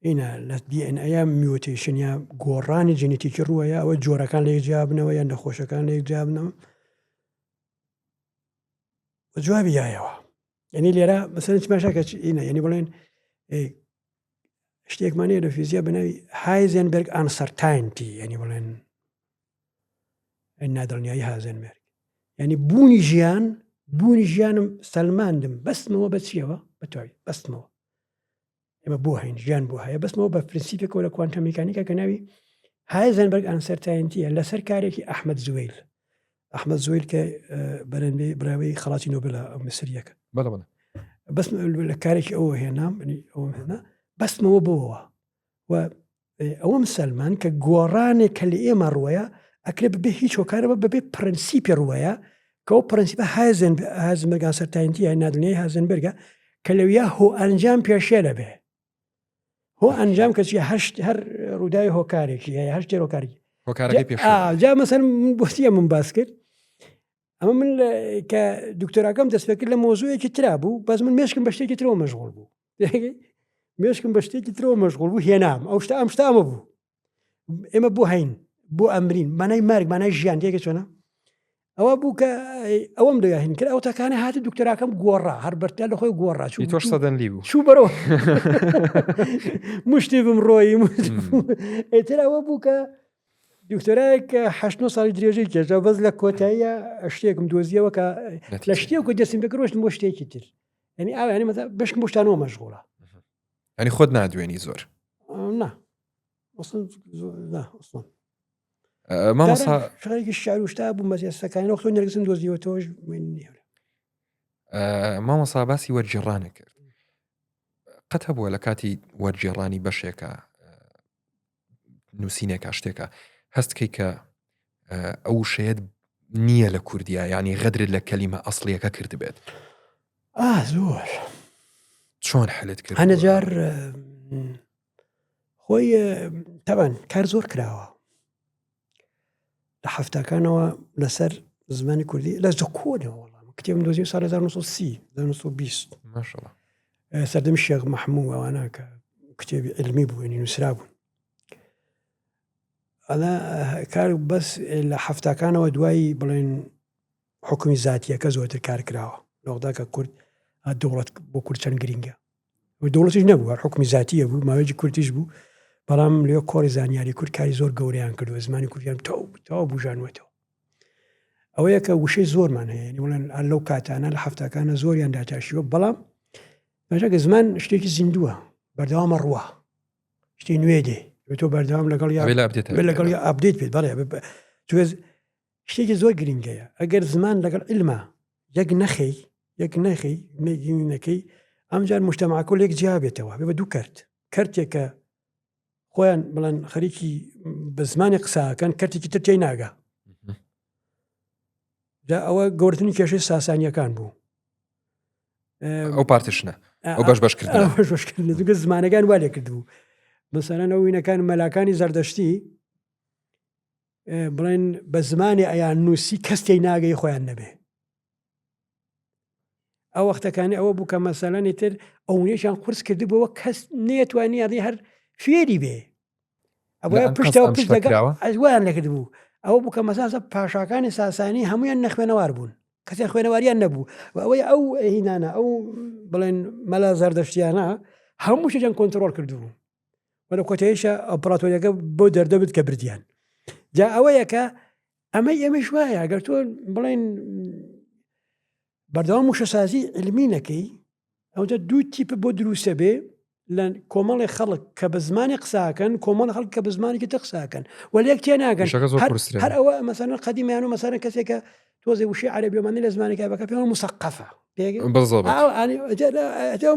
اینە لە دیئنەیە میوتێشن یا گۆڕانی جینێتیکی ڕووەیە ئەوە جۆرەکان لە یەک جیابنەوە یان نەخۆشەکان لە یەک جیابنەوە بە جوابی یایەوە یعنی لێرە مەسەلەن چماشاکە اینە یعنی بڵێن شتێکمانەیە لە فیزیا بەناوی هایزنبەرگ ئانسەرتاینتی یعنی بڵێن نادڵنیایی هایزنبەرگ یعنی بوونی ژیانم سەلماندم بەستمەوە بە چیەوە بەتەواوی بەستمەوە ئێمە بۆ هەین ژیان بۆ هەیە بەستمەوە بە پرینسیپێکەوە لە کوانتە میکانیکە کە ناوی هایزنبەرگ ئانسەرتاینتیە لەسەر کارێکی ئەحمەد زویل کە بەرەنبێ براوەی خەڵاتی نۆبێلە ئەو میسریەکە بەس لە کارێکی ئەوە هێنام ئەوم هێنا بەستمەوە بۆەوە و ئەوەم سەلمان کە گۆڕانێک کە لە ئێمە ڕوەیە ئەکرێ ببێ هیچ هۆکارەوە بەبێ پرەنسیپی ڕوەیە کە ئەو پرەنسیپە هایزنبەرگ ئانسەرتاینتی یا نادڵنیایی هایزنبەرگە کە لەویا هۆ ئەنجام پێشێ لەبێ هۆ ئەنجام کەچی هەر ڕووداوی هۆکارێکی هەیە هەر شتێ هۆکارێکی جا مەسەن بۆستیە من باس کرد ئەمە من کە دکتۆراکەم دەست پێ کرد لە مۆزوویەکی ترا بوو بەس من مێشکم بە شتێکی ترەوە مەشغوڵ بوو مێشکم بە شتێکی ترەوە مەشغوڵ بوو هێنام ئەو شتە ئەم شتامە بوو ئێمە بۆ هەین بۆ ئەمرین مانای مارگ مانای ژیان تێکە چۆنە ئەوە بوو کە ئەوەم دەیاهین کرد ئەو تاکانە هاتی دکتۆراکەم گۆڕا هەر بەرتیا لە خۆی گۆڕا تۆش سەدەنلی بوو چوو بەرەوە مشتی بم ڕۆی ئێتر ئەوە بوو کە دکتۆرایە کە 8 ساڵی درێژەی کێژە بەس لە کۆتاییە شتێکم دۆزیەوە کە لە شتێک و دەستم بکڕۆشتم بۆ شتێکی تر ینی ئاوانی بەشکم بۆ شتانەوە مەشغوڵە ئەنی خۆت نادوێنی زۆر مامۆستا شارێکی شار وشتا بوو مەزیێستەکانی وەختۆ نەرگسم دۆزیەوەتەوەش نییە مامۆستا باسی وەرجێڕانە کرد قەت هەبووە لە کاتی وەرجێڕانی بەشێکە نووسینێکە شتێکە هەستکەی کە ئەو شەیەت نییە لە کوردیا ینی غەدرت لە کەلیمە ئەسڵیەکە کرد بێت زۆر چۆن حلت کرد هەنەجار خۆی تەبان کار زۆر کراوە لە حەفتەکانەوە لەسەر زمانی کوردی لە زۆکۆنەوە وەڵام کتێبم دۆزی ساڵ 1920 ماشەڵڵا سەردەمی شێخ مەحموو ئەوانە کە کتێبی علمی بوو ینی نووسرا بوون ئەلا کار بەس لە حەفتەکانەوە دوایی بڵێن حکومی زاتیەکە زۆرتر کار کراوە لەوەدا کە کورد دەوڵەت بۆ کورد چەند گرینگە دەوڵەتیش نەبوو حکومی زاتیە بوو ماوەیەکی کوردیش بوو بەڵام لێ کۆڕی زانیاری کورد کاری زۆر گەورەیان کردووە زمانی کوردیان تەواو بژانوێتەوە ئەوەیە کە وشەی زۆرمان هەیە بڵێن لەو کاتانە لە حەفتەکانە زۆریان داچاشیوە بەڵام ماژەکە زمان شتێکی زیندووە بەردەوامە ڕوە شتی نوێ دێ تۆ بەردەوام لەگەڵ لەگەڵ ئابدێت بێت بەڵێ شتێکی زۆر گرنگەیە ئەگەر زمان لەگەڵ علما یەک نەخەی ئەمجار مجتەماعەکە لێک جیابێتەوە بێ بە دوو کەرتێکە خۆیان بڵێن خەریکی بە زمانی قساکەن کەرتێکی تر تێی ناگا جا ئەوە گەورەترین کێشەی ساسانیەکان بوو ئەو پارتشنە ئەو بەشکردن دوگە زمانەکان وا لێ کردبوو مەسەلەن ئەو وینەکان مەلاکانی زەردەشتی بڵێن بە زمانی ئەیان نووسی کەس تێی ناگەی خۆیان نەبێ ئەو وەختەکانی ئەوە بوو کە مەسەلەنی تر ئەوونێشان قورس کردبووەوە کەس نێتوانی ئەڵێ هەر فێری بێ ئەوە پشتەوە پشت ئەویان لەکرد بوو ئەوە بوو کە مەساسە پاشاکانی ساسانی هەمویان نەخوێنەوار بوون کەسیان خوێنەواریان نەبوو و ئەوەی ئەو هینانە ئەو بڵێن مەلا زەردەشتیانە هەموو شتیان کۆنتڕۆل کردبوو وەرە کۆتەیشە ئۆپراتۆریەکە بۆ دەردەبت کە بردیان جا ئەوەیە کە ئەمەش وایە ئەگەر تۆ بڵێن بەردەوام وشەسازی علمی نەکەی ئەوجا دوو تیپە بۆ دروستە بێ لە کۆمەڵی خەڵک کە بە زمانی قساکەن کۆمەڵ خەڵک کە بە زمانێکی تر قساکەن وەلێک تێناگەن هەر ئەوە مەسەلەن قەدیمیان و مەسەلەن کەسێکە تۆزێ وشەی عەرەبیۆمانی لە زمانێکا بەکە پێوە مسەقەفە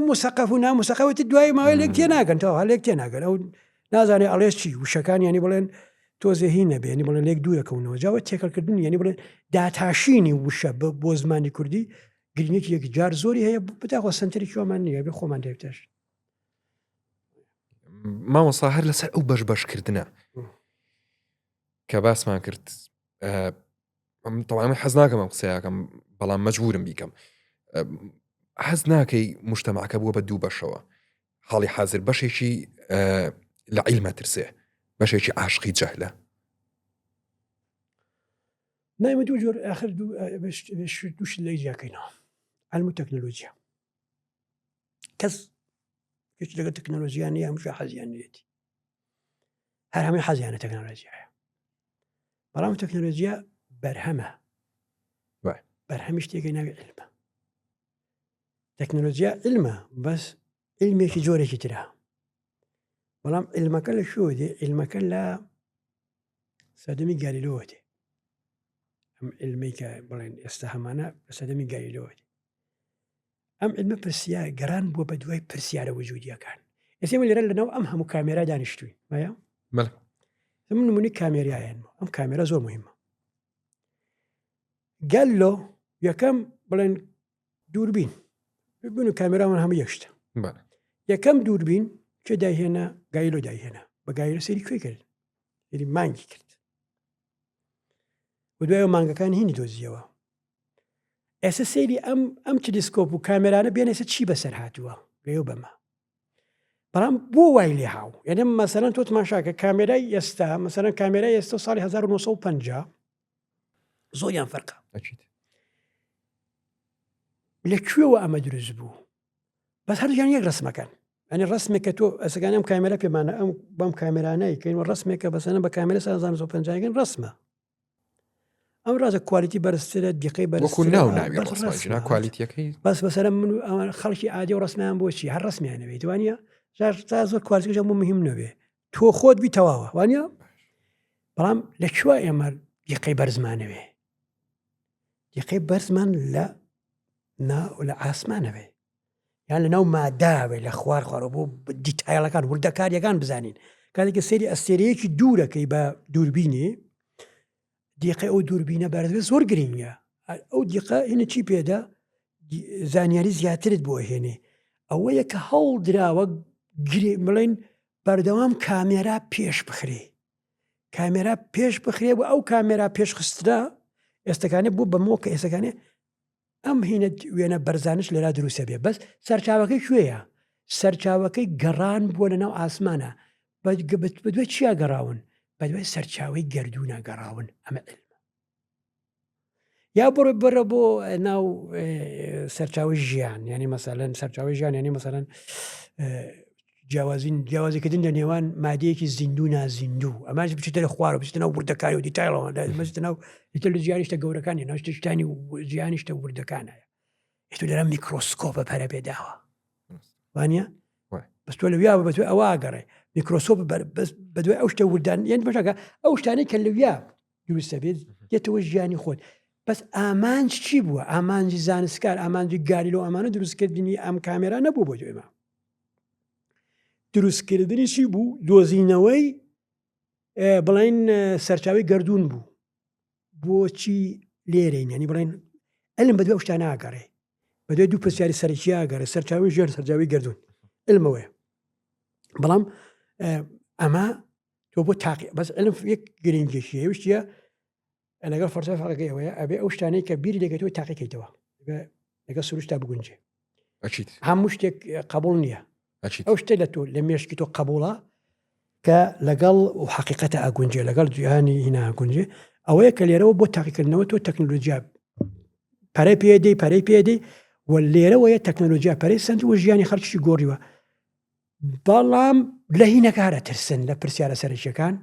مسەقەف و نامسەقەوەتی دوای ماوەی لێک تێناگەن تەواو هەلێک تێناگەن ئەو نازانێ ئەڵێ چی وشەکان ینی بڵێن تۆزێ هی نەبێ ینی بڵێن لێک دوورەکەونەوە جاوە تێکەڵکردن ینی بڵێن داتاشینی وشە بۆ زمانی کوردی گرنگێکی یەک جار زۆری هەیە بتاخۆ سنتری شۆمان نییە بێ خۆمان دەبتەش مامۆستا هەر لەسەر ئەو بەشکردنە کە باسمان کرد تەوامی حەز ناکەم ئەم قسەیەکەم بەڵام مەجبورم بیکەم حەز ناکەی مجتەماعەکە بووە بە دوو بەشەوە حاڵی حاضر بەشێکی لە عیلمە ترسێ بەشێکی عاشقی جەهلە نایمە دوو جۆر ئاخر دووش لە جیاکەینەوە علم و تەکنۆلۆژیا کەس هیچ لەگە تەکنۆلۆژیان نیە هەمووشە حەزیان نێتی هەر هەمووی حەزیانە تەکنۆلۆژیایە بەڵام تەکنۆلۆژیا بەرهەمە بەرهەمی شتێکی ناوی علمە تەکنۆلۆژیا علمە بەس علمێکی جۆرێکی ترە بەڵام علمەکە لە شۆ دێ علمەکە لە سەدەمی گالیلۆوە دێ ئەم علمەی کە بڵێن ئێستا هەمانە لە سەدەمی گالیلۆوە دێ ئەم علمە پرسیار گەران بووە بە دوای پرسیارە وجودیەکان ئێسێمە لێرە لەناو ئەم هەموو کامێرا دانیشتووی وایە من نمونی کامێریایەنمە ئەم کامێرا زۆر مهمە گەلۆ یەکەم بڵێن دووربین ببین و کامێرامان هەموو یەکشتە یەکەم دووربین کێ داهێنا گایلۆ داهێنا بە گایلۆ سەری کوێ کرد سەری مانگی کرد و دوایەوە مانگەکان هینی دۆزیەوە ئێستا سەیری ئەم تلیسکۆپ و کامێرانە بێنێسە چی بەسەر هاتووە گەیۆ بەمە بەڵام بۆ وای لێ هاو یعنی مەسەلەن تۆ تماشاکە کامێرای ئێستا مەسەلەن کامێرای ئێستا ساڵی 1950 زۆریان فەرقە لەکوێوە ئەمە دروست بوو بەس هەردوویان یەک ڕسمەکەن ئەنی ڕسمێک کە تۆ ئەسەکانی ئەم کامێرا پێمانە ئەم بەم کامێرانەی کەینوە ڕسمێکە بەسەنە بە کامێرە 1950گەن ڕسمە ئەم ڕازە کوالیتی بەرزترە دیقەی کوالیتیەکەی بەس بەسەر من خەڵکی عادی و ڕسمیان بۆچی هەر ڕسمیانەوێت وانە تا زۆر کوالیتیش بۆ مهم نەبێ تۆ خۆت بی تەواوە وانە بەڵام لەکوێ ئێمە دیقەی بەرزمانەوێ دیقەی بەرزمان لە ئاسمانەوێ یان لەناو ماداوێ لە خوارخوارەوە بۆ دیتایلەکان وردەکاریەکان بزانین کاتێککە سەیری ئەستێرەیەکی دوورەکەی بە دووربینێ دیقە ئەو دووربینە بەرزبێت زۆر گرنگە ئەو دیقە هینە چی پێدا زانیاری زیاترت بۆ هێنێ ئەوەیە کە هەوڵ دراوە بڵێن بەردەوام کامێرا پێش بخرێ کامێرا پێش بخرێ و ئەو کامێرا پێشخسترا ئێستەکانێ بۆ بەمەوە کە ئێستەکانێ ئەم هینە وێنە بەرزانش لێرا دروستە بێ بەس سەرچاوەکەی کوێیە سەرچاوەکەی گەڕان بووە لەناو ئاسمانە بەدوێ چیا گەڕاون بەدوای سەرچاوی گەردوونە گەڕاون ئەمە علمە یا بڕۆ بەرە بۆ ناو سەرچاوی ژیان ینی مەسەلەن سەرچاوی ژیان ینی مەسەلەن جیاوازیکردن لە نێوان مادەیەکی زیندوو نازیندوو ئەماش بچێتە لە خوارە بچێتە ناو وردەکاری و دیتایلەوە مەچێتە ناو لە ژیانیشتە گەورەکانی ناوشتانی ژیانیشتە وردەکانایە ئێتو لەرە میکرۆسکۆپە پەرە پێداوە وانە بەس تۆ لەویا بە توێ ئەوە گەڕێ میکرۆسۆپ بەدوای ئەو شتە وردان یان بەشەکە ئەو شتانەی کە لەویا دروستە بێت دێتەوە ژیانی خۆت بەس ئامانج چی بووە ئامانجی زانستکار ئامانجی گالیلۆ ئەمانە دروستکردنی ئەم کامێرا نەبوو بۆ ئێمە دروستکردنی چی بوو دۆزینەوەی بڵێن سەرچاوی گەردوون بوو بۆچی لێرەین ینی بڵێن علم بەدوای ئەو شتانە ئاگەڕێ بەدوای دوو پرسیاری سەرەکی ئاگەڕێ سەرچاوی ژێر سەرچاوی گەردوون علمەوەیە بەڵام ئەمە تۆ بۆ تاقی بەس علم یەک گرنگێکی هێوشتە لەگەڵ فەرسای فەڕەکەی ئەوەیە ئەبێ ئەو شتانەی کە بیری لێگەێتەوە تاقیکەیتەوە لەگە سروش تا بگونجێ ئەچیت هەموو شتێک قبول نییە ئەچیت ئەو شتێ لە تۆ لە مێشکی تۆ قبوڵە کە لەگەڵ و حقیقەتە ئاگونجێ لەگەڵ جیهانی هینا ئاگونجێ ئەوەیە کە لێرەوە بۆ تاقیکردنەوە تۆ تەکنۆلۆژیا پەرەی پێدەی و لێرەوەیە تەکنۆلۆژیا پەرەی سند و ژیانی خەڵکی گۆڕیوە بەڵام لە هینەکە هەر ئەترسن لە پرسیارە سەرچیەکان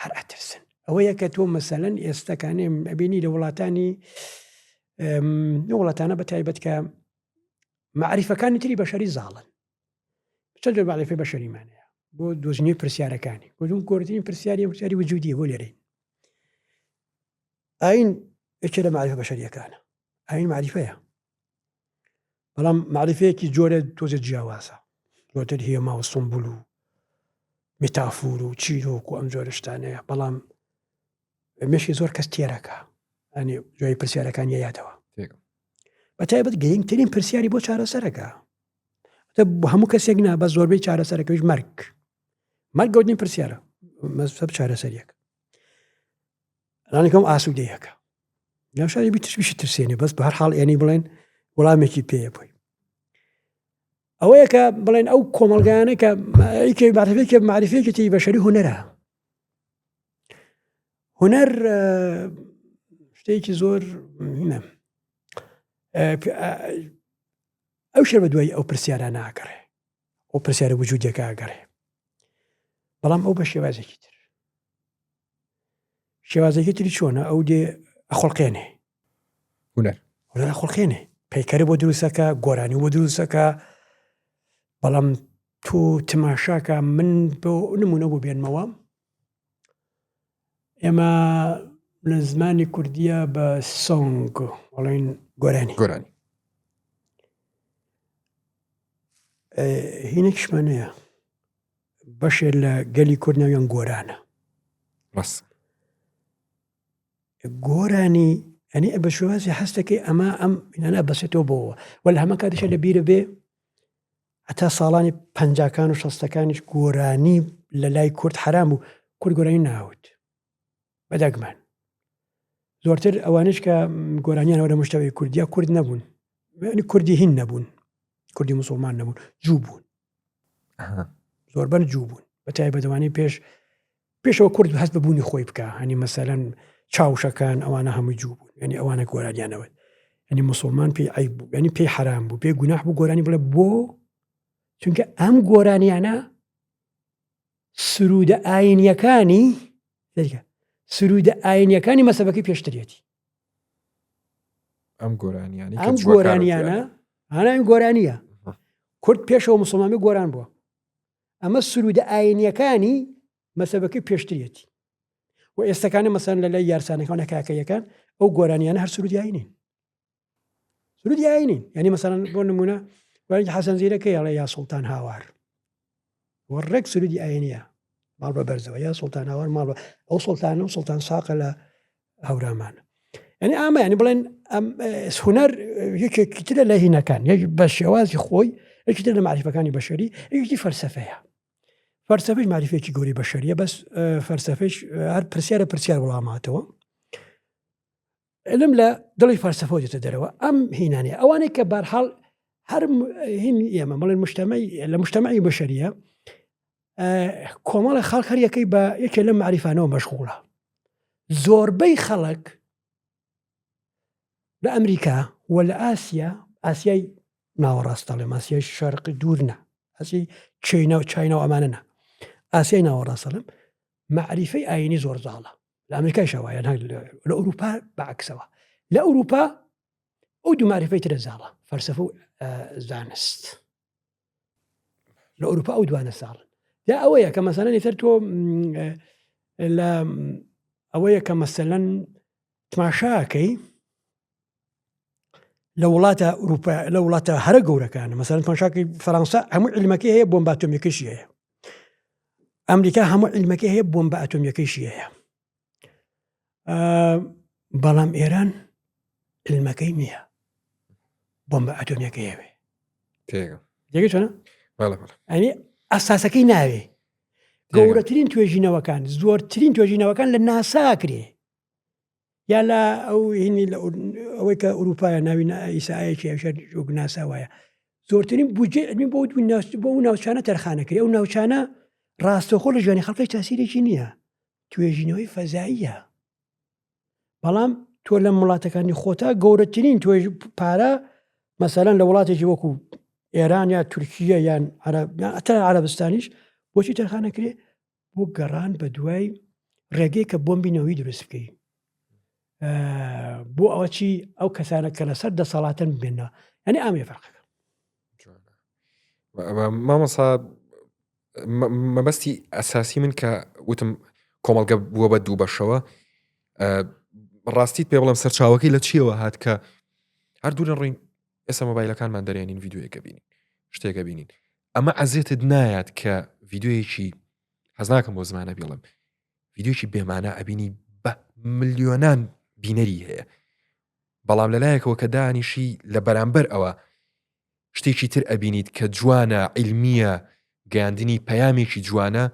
هەر ئەترسن ئەوەیە کە تۆ مەسەلەن ئێستاکانێ ئەبینی لە وڵاتانە بە تایبەت کە معریفەکانی تری بەشەری زاڵن چەند جۆر معریفەی بەشەریمانەیە بۆ دۆزینی پرسیارەکانی گۆرترین پرسیاری وجودیە بۆ لێرەی ئاین یەکێ لە معریفە بەشەریەکانە ئاین معریفەیە بەڵام معریفەیەکی جۆرە تۆزە جیاوازە زۆرتر هێما و سمبول و متافور و چیرۆک و ئەم جۆرە شتانەیە بەڵام مێشی زۆر کەس تێرەکە ئەنی جۆی پرسیارەکانی یادەوە بە تایبەت گەیشترین پرسیاری بۆ چارەسەرەکە هەموو کەسێک نا بە زۆربەی چارەسەرەکەویش مەرگ گەوتنی پرسیارە مەسەب چارەسەریەک ڕانێکم ئاسوودەیەکە لەم شاری بیتشبیشی ترسێنێ بەس بە هەر حاڵ ئێنی بڵێن وەڵامێکی پێیە بۆی ئەوەیە کە بڵێن ئەو کۆمەلگایانە کە معریفەیەکی تی بەشەری هونەرە هونەر شتێکی زۆر ئەو شێر بە دوای ئەو پرسیارە ناگەڕێ ئەو پرسیارە وجودێکە ئاگەڕێ بەڵام ئەو بە شێوازێکی تر شێوازێکی تری چۆنە ئەو دێ ئەخۆڵقێنێ هونەر ئەخۆڵقێنێ پەیکەرە بۆ دروستەکە گۆرانی بۆ دروستەکە بەڵام تۆ تماشاکە من بۆ نمونە بۆ بێنمەوە ئێمە لە زمانی کوردیە بە سۆنگ وڵین گۆرانی هینێکشمانەیە بەشێ لە گەلی کوردنەوەیان گۆرانە گۆرانی ئەنی بە شێوازی هەستەکەی ئەمە ئەم ئینانە بەسێتەوە بۆەوە وەل هەمە کاتیشە لە بیرە بێ هەتا ساڵانی 50کان و 60کانیش گۆرانی لە لای کورد حرام و کورد گۆرانی ناوت بەدەگمان زۆرتر ئەوانش کە گۆرانیانەوە لە مشتەوەی کوردیا کورد نەبوون کوردی هین نەبوون کوردی موسڵمان نەبوون جوو بوون زۆربەن جوو بوون بە تایبەتەوانی پێشەوە کورد هەست ببوونی خۆی بکە هەنی مەسەلەن چاوشەکان ئەوانە هەمووی جوو بوون ینی ئەوانە گۆرانیانەوە ینی موسڵمان پێی عیب بوو ینی پێی حرام بوو پێی گوناح بوو گۆرانی بڵێ بۆ چونکە ئەم گۆرانیانە سرودە ئاینیەکانی مەسەبەکەی پێشترێتی ئەم گۆرانیانە هەناوی گۆرانیە کورد پێشەوە موسڵمانی گۆران بووە ئەمە سرودە ئاینیەکانی مەسەبەکەی پێشترێتی و ئێستاکانە مەسەن لە لای یارسانەکانە کاکەیەکان ئەو گۆرانیانە هەر سرودی ئاینین یعنی مەسەڵەن بۆ نمونە وەرەی حەسەن زیرەکەی ئەڵێ یا سوڵتان هاوار وەڕێک سرودی ئاینیە ماڵ بە بەرزەوە یا سوڵتان هاوار ماڵ بە ئەو سوڵتانە و سوڵتان ساقە لە هەورامانە ینی ئامە ینی بڵێن هونەر یەکێکی ترە لە هینەکان بە شێوازی خۆی یەکی تر لە معریفەکانی بەشەری یەکی فەلسەفەیە فەلسەفەش معریفێکی گەوری بەشەریە بەس فەلسەفەش هەر پرسیار وەڵاماتەوە علم لە دڵی فەلسەفە دێتە دەرەوە ئەم هینانەیە ئەوانەی کە بەرحاڵ هەر هین ئێمە بڵێن لە مجتەمەعی بەشەریە کۆمەڵە خەڵک هەر یەکەی بە یەکێ لەم معریفانەوە مەشغوڵە زۆربەی خەڵک لە ئەمریکا و لە ئاسیای ناوەڕاست دەڵێم ئاسیای شەرقی دوورنە ئاسیای چاینە و ئەمانەنە ئاسیای ناوەڕاست دەڵێم معریفەی ئاینی زۆر زاڵە لە ئەمریکای شەوایان لە ئەوروپا بەعکسەوە لە ئەوروپا ئەو دوو معریفەی ترە زاڵە فەلسەفە و زانست لە ئەوروپا ئەو دوانە ساڵن دا ئەوەیە کە مەسەلەن ئیتر تۆ لە ئەوەیە کە مەسەلەن تماشاکەی لە وڵاتە ئەوروپا لە وڵاتە هەرە گەورەکانە مەسەلەن تماشاکەی فەرەنسا هەموو عیلمەکەی هەیە بۆمبە ئاتۆمیەکەیشی هەیە ئەمریکا هەموو عیلمەکەی هەیە بۆمبە ئاتۆمیەکەیشی هەیە بەڵام ئێران علمەکەی نییە بۆمبە ئاتۆمیەکەی هەیە دێگە چۆنە ئەنی ئەساسەکەی ناوێ گەورەترین توێژینەوەکان زۆرترین توێژینەوەکان لە ناسا کرێ یا لە ئەو هینی لە ئەوەی کە ئوروپایە ناوی ئیسایەکی ئەوشار ناساوایە زۆرترین بودجێ علمی بۆ ناوچانە تەرخانەکرێ ئەو ناوچانە ڕاستەخۆ لە ژوانی خەڵکی تاسیرێکی نییە توێژینەوەی فەزاییە بەڵام تۆ لە وڵاتەکانی خۆتا گەورەترین توێژ پارە مەسەلەن لە وڵاتێکی وەکو ئێران یا تورکیە یان ئەتا عەرەبستانیش بۆچی تەرخانەکرێ بۆ گەڕان بە دوای ڕێگەی کە بۆمبینەوەی دروست بکەی بۆ ئەوە چی ئەو کەسانە کە لەسەر دەسەڵاتن بێنە ئەنی ئامێ فەرقەکە مامۆسا مەبەستی ئەساسی من کە وتم کۆمەڵگە بووە بە دوو بەشەوە ڕاستیت پێ بڵم سەرچاوەکەی لە چیەوە هات کە هەردوو لە ڕووی ئێستا مۆبایلەکانمان دەرێنین ڤیدیۆیەکە بینین شتێکە بینین ئەمە عەزێتت نایات کە ڤیدیۆیەکی حەز ناکەم بۆ زمانە بڵم ڤیدیۆیەکی بێمانە ئەبینی بە ملیۆنان بینەری هەیە بەڵام لەلایەکەوە کە دانیشی لە بەرامبەر ئەوە شتێکی تر ئەبینیت کە جوانە عیلمیە گەیاندنی پەیامێکی جوانە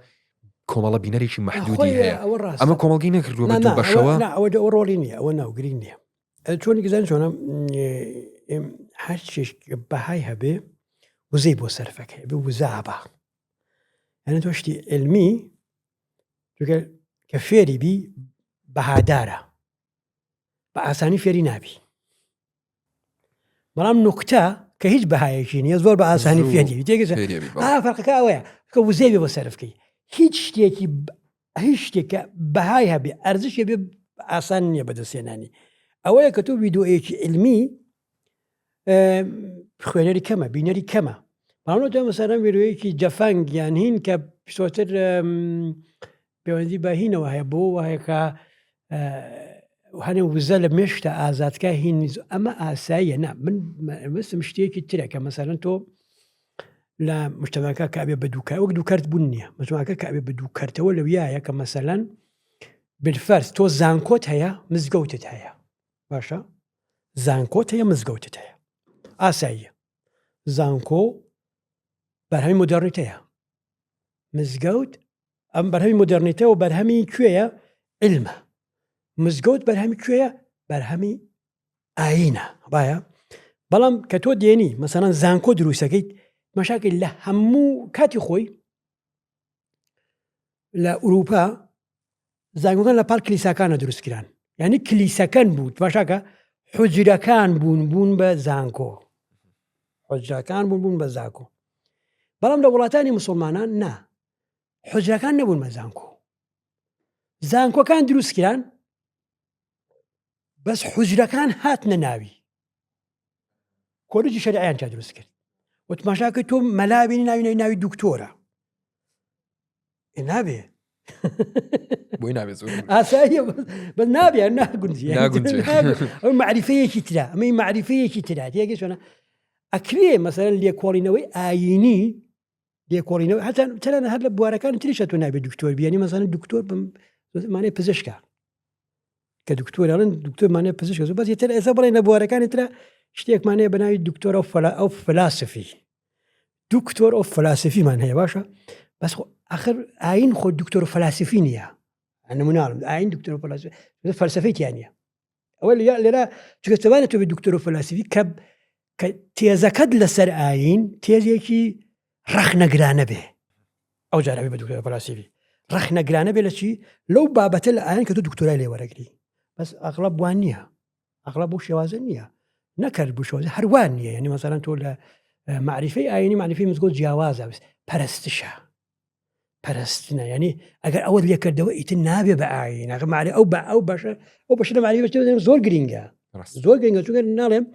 کۆمەڵە بینەرێکی مەحدودی هەیە ئەمە کۆمەڵگی نەکردووە بە دوو بەشەوە ئەوە ڕۆڵی نییە ئەوە ناوگرین نییە چۆنی گزان چۆنە هەر بەهای هەبێ وزەی بۆ سەرفەکە بێ وزابە یعنی تۆ شتی علمی کە فێری بی بەهادارە بە ئاسانی فێری نابی بەڵام نوکتە کە هیچ بەهایەکی نیە زۆر بە ئاسانی فێری فەرقەکە ئەوەیە کە وزەی بێ بۆ سەرفکەی هیچ شتێکە بەهای هەبێ ئەرزشی بێ ئاسان نییە بەدەستێنانی ئەوەیە کە تۆ ڤیدیۆیەکی علمی خوێنەری کەمە بینەری کەمە بەڵام تۆ مەسەلەن ڤیدیۆیەکی جەفەنگ یان هین کە پێشتر پەیوەندی بە هینەوە هەیە بۆ وایە کە هەنێ وزە لە مێشتە ئازادکە هین ئەمە ئاساییە نا من مەستم شتێکی ترە کە مەسەلەن تۆ لە مجتەماکە کابێ بە دووکار وەک دووکارت بوون نییە مجتەماکە کابێ بە دووکارتەوە لەویایە کە مەسەلەن بالفەرز تۆ زانکۆت هەیە مزگەوتت هەیە باشە زانکۆت هەیە مزگەوتت هەیە ئاساییە زانکۆ بەرهەمی مۆدەرنیتەیە مزگەوت ئەم بەرهەمی مۆدەرنیتەوە بەرهەمی کوێیە علمە مزگەوت بەرهەمی کوێیە بەرهەمی ئاینە وایە بەڵام کە تۆ دێنی مەسەلەن زانکۆ دروستەکەیت مەشاکل لە هەموو کاتی خۆی لە ئوروپا زانکۆکان لە پاڵ کلیساکانە دروستکران یعنی کلیسەکان بوو باشاکە حوجرەکان بوون بە زانکۆ حوجرەکان بوون بە زانکۆ بەڵام لە وڵاتانی موسڵمانان نا حوجرەکان نەبوون بە زانکۆکان دروستکران بەس حوجرەکان هاتنە ناوی کۆلێجی شەریعەیان چا دروست کرد وتماشاکە تۆ مەلابینی ناوی دکتۆرە نابێ بۆی نابێ ئاساییە بە نابێ ناگونجی ئەو معریفەیەکی ترا ئەمەی معریفەیەکی ترا تێگەی چۆنە ئەکرێ مەسەلەن لێکۆڵینەوەی ئاینی لێکۆڵینەوەی هەتا تەنانە هەر لە بوارەکان تریشە تۆ نابێت دکتۆر بیانی مەسەلەن دکتۆر مانای پزیشکە کە دکتۆران دکتۆرمانێ پزیشک بەس یەتر ئێستا بڵێن لە بوارەکانی ترە شتێکمانەیە بەناوی دکتۆر ئەو فلاسفی دکتۆر ئەو فلاسفیمان هەیە باشە بەس ئاخر ئاین خۆ دکتۆر فلاسفی نییە نموناڵم ئاین دکتۆر فەلسفەیتیان نییە ئەوە لێرە چکەتەوانە تۆ بە دکتۆر فلاسفی کە تێزەکەت لەسەر ئاین تێزێکی ڕەخنەگرانە بێ ئەو جارابێ بە دکتۆر فلاسفی ڕەخنەگرانە بێ لە چی لەو بابەتە لە ئاین کە تۆ دکتۆرای لێ وەرەگری بەس ئەغڵب وان نییە ئەغڵب بۆ شێوازە نییە نەکرد بوو شێوازە هەروان نییە یعنی مەسەلەن تۆ لە معریفەی ئاینی معریفەی مزگەوت جیاوازە پەرستشە پەرستنە یعنی ئەگەر ئەوە لێکردەوە ئیتر نابێ بە ئاین ماری ئەو بەشە لە معریفە زۆر گرینگە زۆر گرنگە چونکە ناڵێم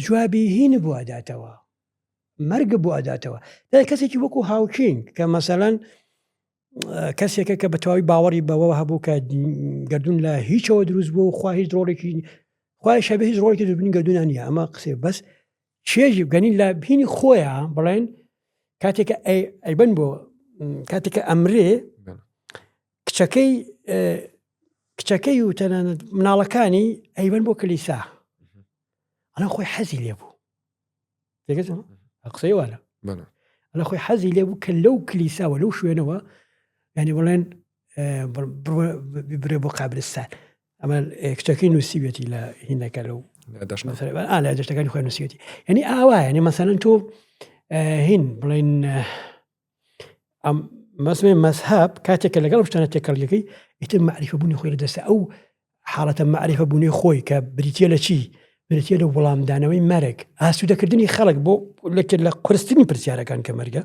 جوابی هین بۆ ئەداتەوە مەرگ بۆ ئەداتەوە کەسێکی وەکو هاوکینگ کە مەسەلەن کەسێکە کە بەتەواوی باوەڕی بەوە هەبوو کە گردون لە هیچەوە دروست بوو خوا هیچ ڕۆڵێکی خوای شەبێ هیچ ڕۆڵێکی دروستبوونی گردونان نییە ئەمە قسێ بەس چێژی بگەنین لە بینی خۆیان بڵێن کاتێکە ئەیبەن بۆ کاتێکە ئەمرێ کچەکەی و تەنانەت مناڵەکانی ئەیبەن بۆ کلیسا ئەڵە خۆی حەزی لێبوو قسەی وانە ئەلە خۆی حەزی لێبوو کە لەو کلیساوە لەو شوێنەوە ینی بڵێن برێ بۆ قابلستان ئەمە کچەکەی نووسیوێتی لە هینەکە لەو لە دەشتەکانی خۆی نووسیوێتی ینی ئاوایە ینی مەسەلەن تۆ هین بڵێن مەسمێ مەذهب کاتێکە لەگەڵ شتانە تێکەڵیەکەی ئیتر معریفە بوونی خۆی لەدەستە ئەو حاڵەتە معریفە بوونی خۆی کە بریتە لە چی بریتە لە وەڵامدانەوەی مەرگ ئاسوودەکردنی خەڵک بۆ لە قرستنی پرسیارەکان کە مەرگە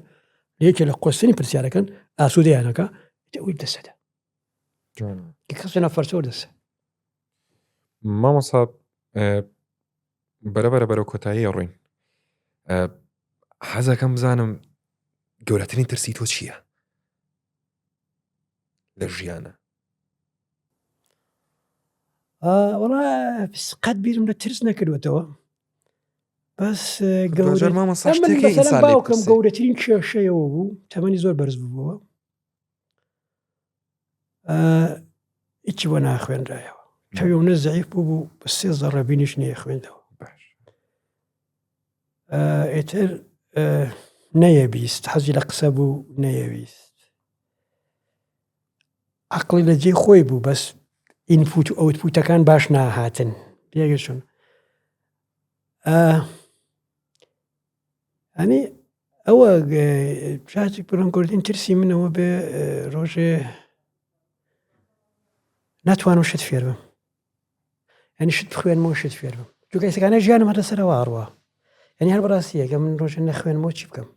لەیەکێ لە قرستنی پرسیارەکان ئاسوودەیانەکە ئەوی دەسەدا کەسێنە فەرسۆ دەسە مامۆستا بەرەبەرە کۆتایی ڕوین حەزەکەم بزانم گەورەترین ترسی تۆ چییە لە ژیانە؟ وەڵا قەت بیرم لە ترس نەکردوێتەوە بەس باوکم گەورەترین کێشەیەوە بوو تەمەنی زۆر بەرز بووەوە هیچی بۆ ناخوێنرایەوە تەوێونە زەعیف بوو بە 3 زەڕەبینیش نییە خوێندەوە ئێتر نەیەویست حەزی لە قسە بوو نەیەویست عەقڵی لە جێ خۆی بوو بەس ئینپوت و ئەوتپوتەکان باش ناهاتن پێگەچون ئەنی ئەوە شاتێک بڵم گۆردین ترسی منەوە بێ ڕۆژێ ناتوانم شت فێر بم ینی شت بخوێنمەوە شت فێر بم چونکە ئێستاکانە ژیانم هەر لەسەرەوە ئاڕوە ینی هەر بەڕاستیە کە من ڕۆژێ نەخوێنمەوە چی بکەم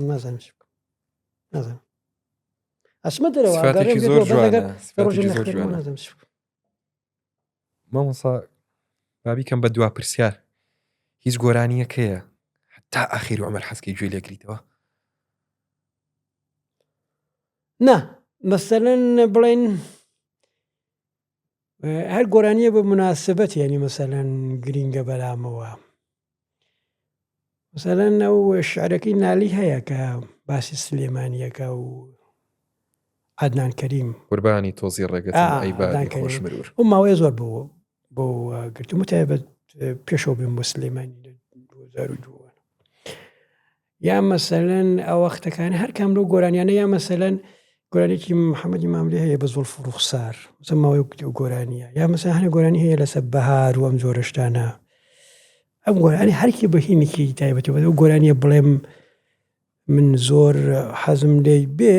نازانم چی بکەم نازانم ئەچمە دەرەوە مامۆستا بابی کەم بە دوا پرسیار هیچ گۆرانیەکەیە تا ئاخیر عومەر حەزکەی گوێ لێگریتەوە نا مەسەلەن بڵێن هەر گۆرانیە بە مناسبەت ینی مەسەلەن گرینگە بەلامەوە مەسەلەن ئەو شعرەکەی نالی هەیە کە باسی سلێمانیەکە و عەدنان کەریم قوربانی تۆزی ڕێگەتم ئەیبادی خۆش مرور ئەو ماوەیە زۆر بووە بۆ گرتم تایبەت پێشەوە بێم بۆ سلێمانی 2002 یا مەسەلەن ئەو وەختەکانی هەر کام لەو گۆرانیانە یا مەسەلەن گۆرانێکی محەممەدی ماملێ هەیە بە زۆڵف و ڕوخسار ماوەی و گۆرانیە یا مەسەلەن هەنێ گۆرانی هەیە لەسەر بەهار و ئەم زۆرەشتانە ئەم گۆرانی هەرکی بەهینێکی تایبەتەوە ئەو گۆرانیە بڵێم من زۆر حەزم لێی بێ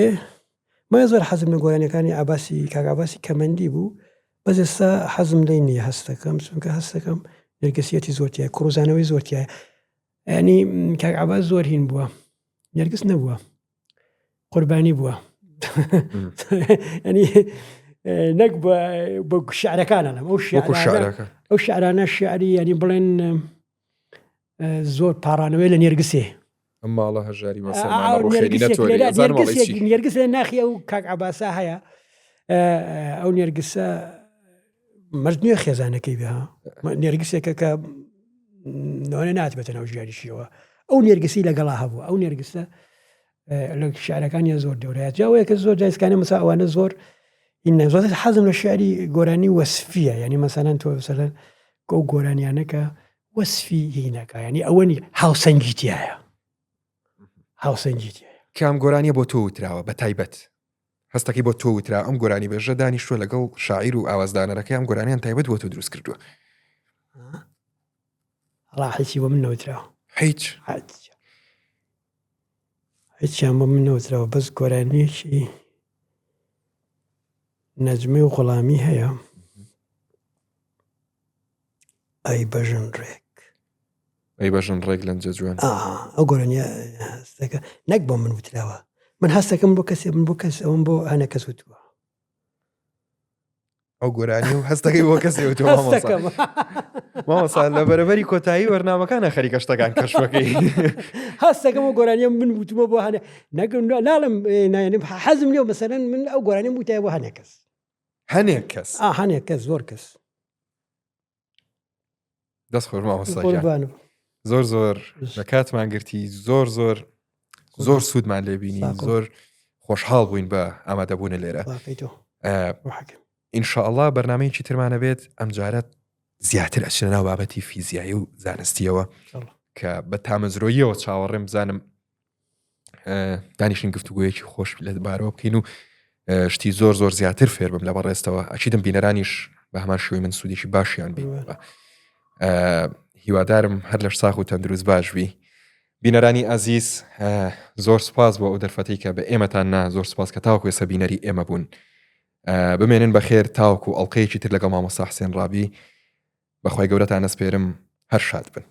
مای زۆر حەزم لە گۆرانیەکانی ئاباسی کاگاباسی کەمەندی بوو بەس ئێستا حەزم لێی نییە هەستەکەم چونکە هەستەکەم نەرگسیەتی زۆرتیایە کوڕزانەوەی زۆرتیایە ینی کاگاباس زۆر هین بووە نەرگس نەبووە قوربانی بووە ینی نەک بە شعرەکانە ئەو شعرانە شعری ینی بڵێن زۆر پاڕانەوەی لە نێرگسێ ماڵە هەژاری نێرگس لە ناخی ئەو کاک عەباسا هەیە ئەو نێرگسە مەرج نییە خێزانەکەی بێ نێرگسێکە کە نوانە ناتبێتە ناو ژیانیشیەوە ئەو نێرگسی لەگەڵا هەبوو ئەو نێرگسە لە شعرەکانی زۆر دەورەیە جاوەیە کە زۆر جایسکانی مەسا ئەوانە زۆر زۆر حەزم لە شعری گۆرانی وەسفیە ینی مەسەلەن تۆ مەسەلەن ئەو گۆرانیانەکە وەسفی هینەکە ینی ئەوەنی هاوسەنگیتیایە هاوسەنگیتیایە کام گۆرانیە بۆ تۆ وتراوە بە تایبەت هەستەکەی بۆ تۆ وترا ئەم گۆرانی بێژە دانیشتووە لەگەڵ شاعیر و ئاوازدانەرەکە ئەم گۆرانیان تایبەت بۆ تۆ دروست کردووە هیچی بۆ من نەوتراوە هیچیان بۆ من نەوتراوە بەس گۆرانیەکی نەجمەی و غوڵامی هەیە ئەی بەژن ڕێک ئەی بەژن ڕێک لەنجە جوان ئەو گۆرانیە هەستەکە نەک بۆ من وتراوە من هەستەکەم بۆ کەسێ من بۆ کەس ئەوم بۆ هەنە کەس وتووە ئەو گۆرانی و هەستەکەی بۆ کەسێ وتووە مامۆستا لە بەرەبەری کۆتایی وەرنامەکانە خەریکە شتەکان کەشفەکەی هەستەکەم و گۆرانیە من وتووە بۆ هەنێ ناڵم حەزم لێ مەسەلەن من ئەو گۆرانی وتای بۆ هەنێ کەس هەنێک کەس زۆر کەس دەست خۆش مامۆستا زۆر لە کاتمان گرتی زۆر سوودمان لێبینی زۆر خۆشحاڵ بووین بە ئامادەبوونە لێرە ئینشاءالله بەرنامەیەکی ترمانە بێت ئەم جارەت زیاتر ئەچنە ناو بابەتی فیزیایی و زانستیەوە کە بە تامەزرۆییەوە چاوەڕێم بزانم دانیشتین گفتوگویەکی خۆش لە بارەوە بکەین و شتی زۆر زیاتر فێر بم لە بەڕێستەوە ئەچیدم بینەرانیش بە هەمان شوی من سوودێکی باشیان بی هیوادارم هەر لەش ساخ و تەندروست باش بی. بینەرانی ئازیز زۆر سپاس بۆ ئەو دەرفەتی کە بە ئێمەتان نا، زۆر سپاس کە تاوەکو ێستا بینەری ئێمە بوون. بمێنن بەخێر تاوەکو ئەڵلقەیەکی تر لەگەڵ مامۆستا حسێن ڕابی. بەخوای گەورەتان ئەسپێرم هەر شاد بن.